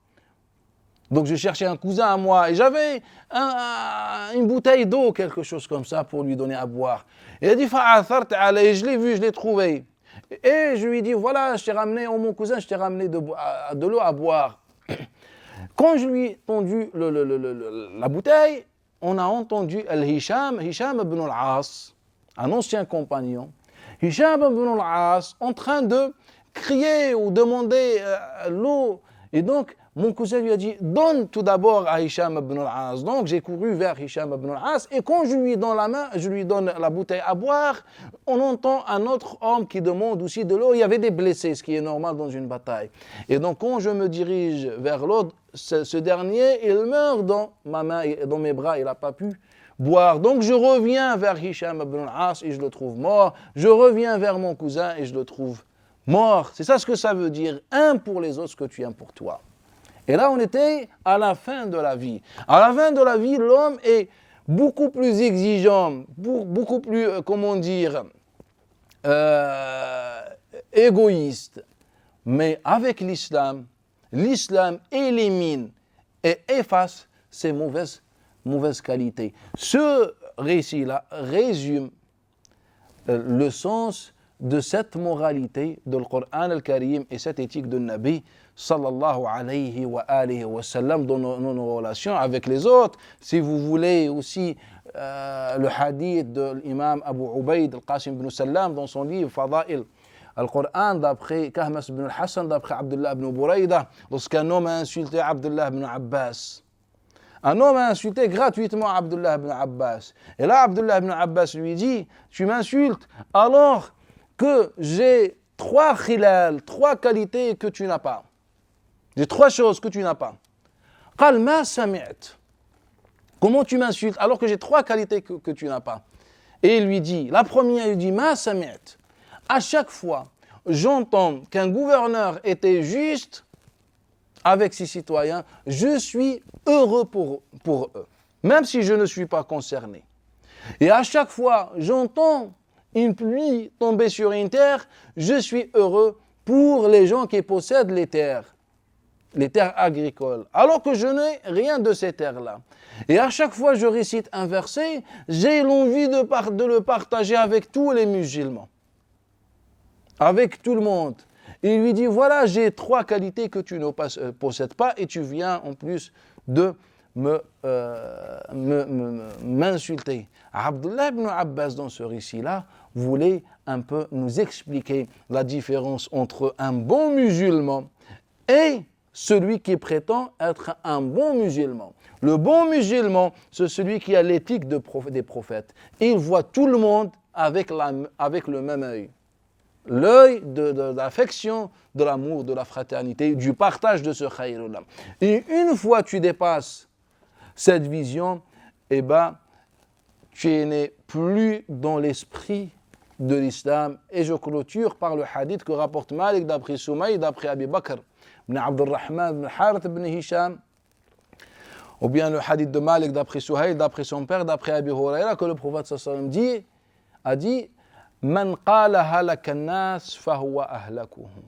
Donc je cherchais un cousin à moi et j'avais une bouteille d'eau, quelque chose comme ça, pour lui donner à boire. Il a dit, je l'ai vu, je l'ai trouvé. Et je lui ai dit, voilà, je t'ai ramené, mon cousin, je t'ai ramené de l'eau à boire. Quand je lui ai tendu la bouteille, on a entendu Hisham ibn al-As, un ancien compagnon, Hisham ibn al-As, en train de crier ou demander l'eau. Et donc, mon cousin lui a dit, donne tout d'abord à Hisham ibn al-As. Donc, j'ai couru vers Hisham ibn al-As et quand je lui donne la bouteille à boire, on entend un autre homme qui demande aussi de l'eau. Il y avait des blessés, ce qui est normal dans une bataille. Et donc, quand je me dirige vers l'autre, ce dernier, il meurt dans ma main, dans mes bras, il n'a pas pu boire. Donc, je reviens vers Hisham ibn al-As et je le trouve mort. Je reviens vers mon cousin et je le trouve mort. C'est ça ce que ça veut dire. Un pour les autres, ce que tu aimes pour toi. Et là, on était à la fin de la vie. À la fin de la vie, l'homme est beaucoup plus exigeant, beaucoup plus, égoïste. Mais avec l'islam, l'islam élimine et efface ces mauvaises qualités. Ce récit-là résume le sens de cette moralité de le Coran al-Karim et cette éthique de Nabi sallallahu alayhi wa sallam dans nos relations avec les autres. Si vous voulez aussi le hadith de l'imam Abu Ubaid al-Qasim ibn Sallam dans son livre Fada'il Le Coran, d'après Kahmas ibn al-Hassan, d'après Abdullah ibn Buraïda, lorsqu'un homme a insulté Abdullah ibn Abbas. Un homme a insulté gratuitement Abdullah ibn Abbas. Et là, Abdullah ibn Abbas lui dit, tu m'insultes alors que j'ai 3 khilal, 3 qualités que tu n'as pas. J'ai 3 choses que tu n'as pas. قال ما سمعت. Comment tu m'insultes alors que j'ai 3 qualités que tu n'as pas? Et il lui dit, la première, il dit, ma sami'at. À chaque fois, j'entends qu'un gouverneur était juste avec ses citoyens, je suis heureux pour eux, même si je ne suis pas concerné. Et à chaque fois, j'entends une pluie tomber sur une terre, je suis heureux pour les gens qui possèdent les terres agricoles, alors que je n'ai rien de ces terres-là. Et à chaque fois que je récite un verset, j'ai l'envie de le partager avec tous les musulmans, avec tout le monde. Il lui dit, voilà, j'ai 3 qualités que tu ne possèdes pas et tu viens en plus de m'insulter. Abdullah ibn Abbas, dans ce récit-là, voulait un peu nous expliquer la différence entre un bon musulman et celui qui prétend être un bon musulman. Le bon musulman, c'est celui qui a l'éthique des prophètes. Il voit tout le monde avec le même œil. L'œil de l'affection, de l'amour, de la fraternité, du partage de ce khayr-là. Et une fois que tu dépasses cette vision, eh ben, tu n'es plus dans l'esprit de l'islam. Et je clôture par le hadith que rapporte Malik d'après Soumaï, d'après Abi Bakr, ibn Abdurrahman, ibn Harith, ibn Hisham, ou bien le hadith de Malik d'après Souhaïl, d'après son père, d'après Abi Huraira, que le prophète sallallahu alayhi wa sallam a dit Man qala halaka an-nas fahuwa ahlakuhum.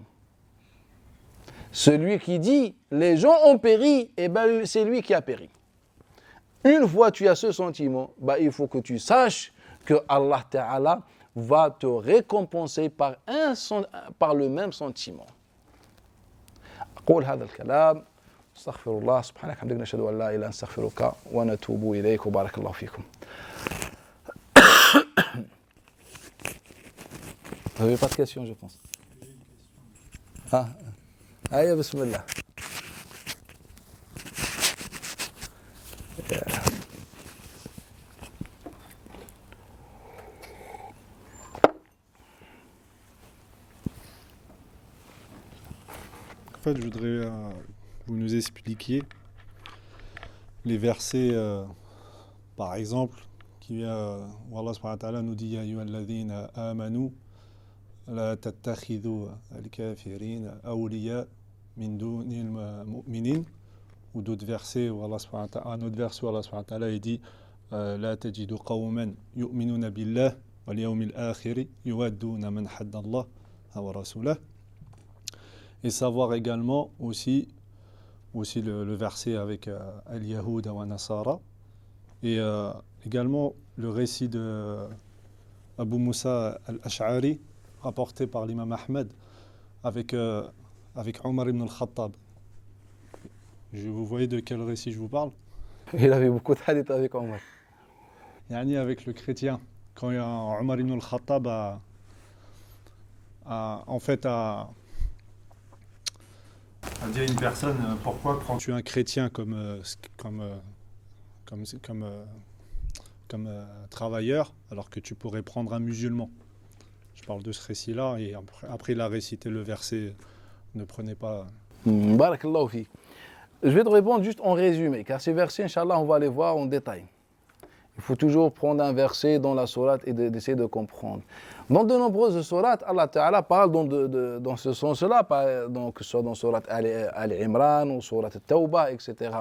Celui qui dit les gens ont péri, eh ben c'est lui qui a péri. Une fois que tu as ce sentiment, bah, il faut que tu saches que Allah Ta'ala va te récompenser par le même sentiment. أقول هذا الكلام استغفر الله سبحانك وبحمدك نشهد أن لا إله إلا أنت نستغفرك ونتوب إليك وبارك الله فيكم. Vous n'avez pas de questions, je pense. Ah, allez, bismillah. En fait, je voudrais que vous nous expliquiez les versets, par exemple, où Allah subhanahu wa ta'ala nous dit « Ya ayyuhalladhina amanu » لا تتخذوا الكافرين أولياء من دون المؤمنين ou d'autres versets où Allah subhanahu wa ta'ala, un autre verset où Allah subhanahu wa ta'ala dit لا تجد قوما يؤمنون بالله واليوم الآخر يودون من حد الله ورسوله. Et savoir également aussi le verset avec Al-Yahoud wa Nasara, et également le récit de Abu Musa al-Ash'ari rapporté par l'imam Ahmed avec Omar ibn al-Khattab. Vous voyez de quel récit je vous parle? Il avait beaucoup de hadiths avec Omar. Yani avec le chrétien. Quand Omar ibn al-Khattab a dit à une personne, pourquoi prends-tu un chrétien comme travailleur alors que tu pourrais prendre un musulman? Je parle de ce récit-là, et après il a récité le verset « Ne prenez pas... » Barakallahu fi. Je vais te répondre juste en résumé, car ces versets, Inch'Allah, on va les voir en détail. Il faut toujours prendre un verset dans la sourate et d'essayer de comprendre. Dans de nombreuses sourates, Allah Ta'ala parle dans ce sens-là, donc soit dans sourate Al-Imran ou sourate Tawbah, etc.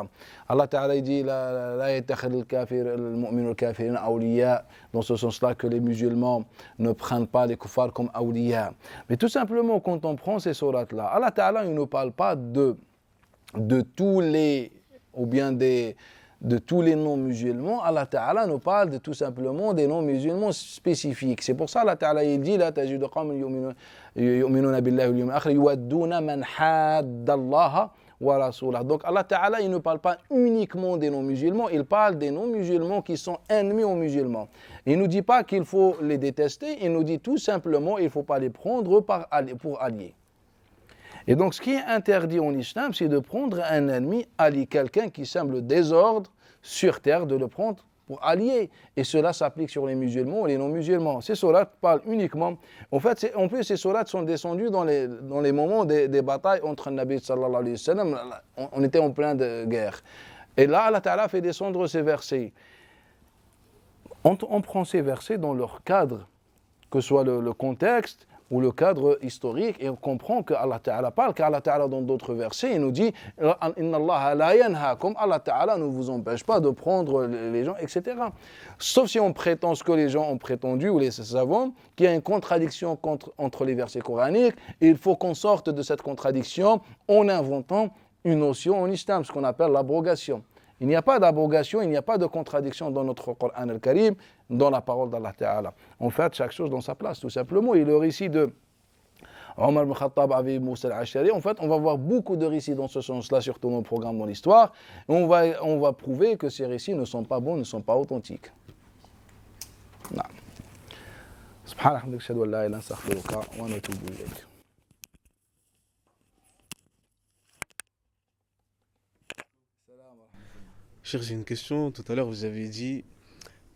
Allah Ta'ala dit la yattakhidul al-mu'minu al-kafirin awliya, dans ce sens-là que les musulmans ne prennent pas les kuffars comme awliya. Mais tout simplement, quand on prend ces sourates-là, Allah Ta'ala ne parle pas de tous les, ou bien de tous les non-musulmans. Allah Ta'ala nous parle de tout simplement des non-musulmans spécifiques. C'est pour ça Allah Ta'ala il dit la tajidu qawman yu'minuna billahi wal yawmil akhir yuwadduna man hadda Allah wa rasulah. Donc Allah Ta'ala, il ne parle pas uniquement des non-musulmans, il parle des non-musulmans qui sont ennemis aux musulmans. Il ne nous dit pas qu'il faut les détester, il nous dit tout simplement qu'il ne faut pas les prendre pour alliés. Et donc ce qui est interdit en islam, c'est de prendre un ennemi allié, quelqu'un qui sème le désordre sur terre, de le prendre pour allier. Et cela s'applique sur les musulmans et les non-musulmans. Ces sourates parlent uniquement... En fait, en plus, ces sourates sont descendues dans les moments des batailles entre le Nabi sallallahu alayhi wa sallam. On était en plein de guerre. Et là, Allah Ta'ala fait descendre ces versets. On prend ces versets dans leur cadre, que ce soit le contexte ou le cadre historique, et on comprend que Allah Ta'ala parle, car Allah Ta'ala dans d'autres versets, il nous dit « Inna Allah la yanhaakum » Allah Ta'ala ne vous empêche pas de prendre les gens, etc. Sauf si on prétend ce que les gens ont prétendu, ou les savants, qu'il y a une contradiction entre les versets coraniques, et il faut qu'on sorte de cette contradiction en inventant une notion en islam, ce qu'on appelle l'abrogation. Il n'y a pas d'abrogation, il n'y a pas de contradiction dans notre Coran al-Karim, dans la parole d'Allah Ta'ala. En fait, chaque chose dans sa place, tout simplement. Et le récit de Omar ibn Khattab avec Moussa al-Ashari, en fait, on va voir beaucoup de récits dans ce sens-là, surtout dans nos programmes dans l'histoire. Et on va prouver que ces récits ne sont pas bons, ne sont pas authentiques. Subhanallah, ashhadu an la ilaha illa anta astaghfiruka wa atubu ilayk. Cheikh, j'ai une question. Tout à l'heure, vous avez dit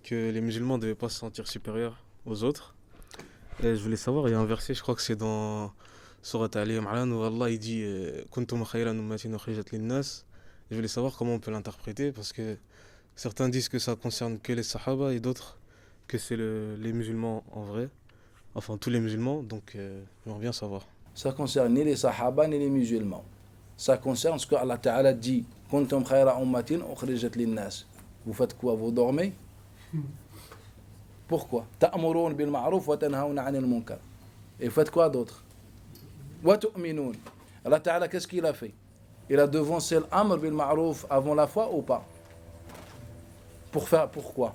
que les musulmans ne devaient pas se sentir supérieurs aux autres. Et je voulais savoir, il y a un verset, je crois que c'est dans Surat Ali Imran, où Allah il dit Kuntum khayran ummatin ukhrijat lin-nas. Je voulais savoir comment on peut l'interpréter, parce que certains disent que ça concerne que les Sahaba et d'autres que c'est les musulmans en vrai. Enfin, tous les musulmans, donc j'aimerais bien savoir. Ça concerne ni les Sahaba ni les musulmans. Ça concerne ce que Allah Ta'ala dit. Kuntum khayra ummatin ukhrijat lin-nas. Vous faites quoi? Vous dormez? Pourquoi? Ta'murun bil ma'ruf wa tanhauna 'anil munkar. Et vous faites quoi d'autre? Wa tu'minun. Allah Ta'ala, qu'est-ce qu'il a fait? Il a devancé l'amr bil ma'ruf avant la foi ou pas? Pourquoi?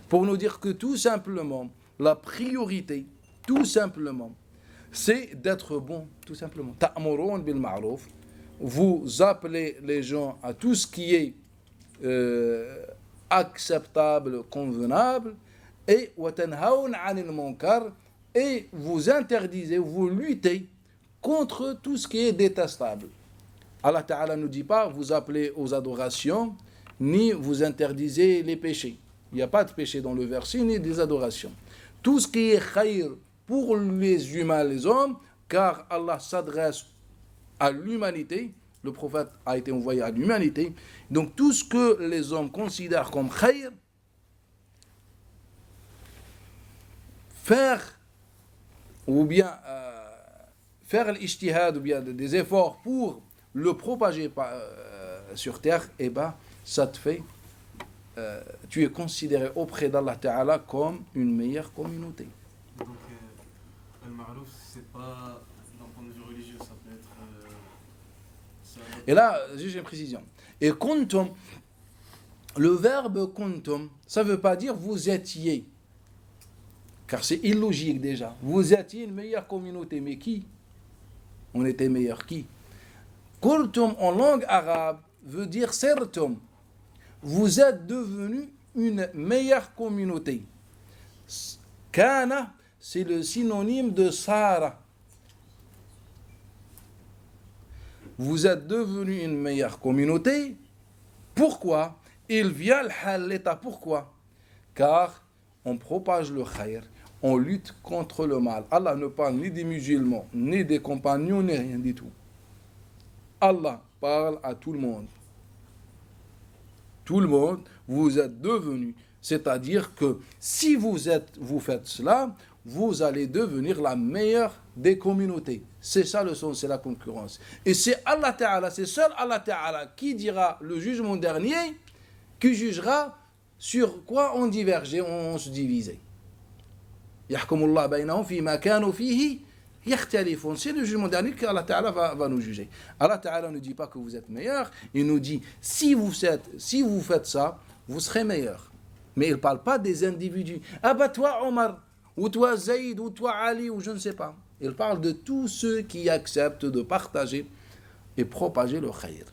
Pour nous dire que tout simplement, la priorité, tout simplement, c'est d'être bon, tout simplement. Ta'murun bil ma'ruf. Vous appelez les gens à tout ce qui est acceptable, convenable, et wa tanhauna 'anil munkar, et vous interdisez, vous luttez contre tout ce qui est détestable. Allah Ta'ala ne dit pas vous appelez aux adorations, ni vous interdisez les péchés. Il n'y a pas de péché dans le verset, ni des adorations. Tout ce qui est khayr pour les humains, les hommes, car Allah s'adresse à l'humanité, le prophète a été envoyé à l'humanité, donc tout ce que les hommes considèrent comme khayr, faire ou bien faire l'ijtihad ou bien des efforts pour le propager sur terre, et ben ça te fait tu es considéré auprès d'Allah Ta'ala comme une meilleure communauté. Donc al-ma'ruf, c'est pas d'un point de vue religieux, ça peut être et là, juste une précision. Et kuntum, le verbe kuntum, ça ne veut pas dire vous étiez, car c'est illogique déjà. Vous étiez une meilleure communauté, mais qui? On était meilleur qui? Kuntum en langue arabe veut dire sertum. Vous êtes devenu une meilleure communauté. Kana, c'est le synonyme de Sara. Vous êtes devenu une meilleure communauté. Pourquoi? Il vient l'état. Pourquoi? Car on propage le khayr, on lutte contre le mal. Allah ne parle ni des musulmans, ni des compagnons, ni rien du tout. Allah parle à tout le monde. Tout le monde, vous êtes devenus. C'est-à-dire que si vous faites cela, vous allez devenir la meilleure des communautés. C'est ça le sens, c'est la concurrence. Et c'est Allah Ta'ala, c'est seul Allah Ta'ala qui dira le jugement dernier, qui jugera sur quoi on divergeait, on se divisait. Yahkumullah baynahum fi ma kanu fihi yakhtalifun. C'est le jugement dernier que Allah Ta'ala va nous juger. Allah Ta'ala ne dit pas que vous êtes meilleur, il nous dit si vous faites ça, vous serez meilleur. Mais il ne parle pas des individus. Ah bah toi Omar, ou toi Zaïd, ou toi Ali, ou je ne sais pas. Il parle de tous ceux qui acceptent de partager et propager le khayr.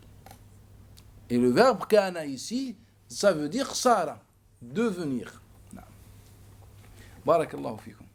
Et le verbe kana ici, ça veut dire sara, devenir. Barakallahu fikum.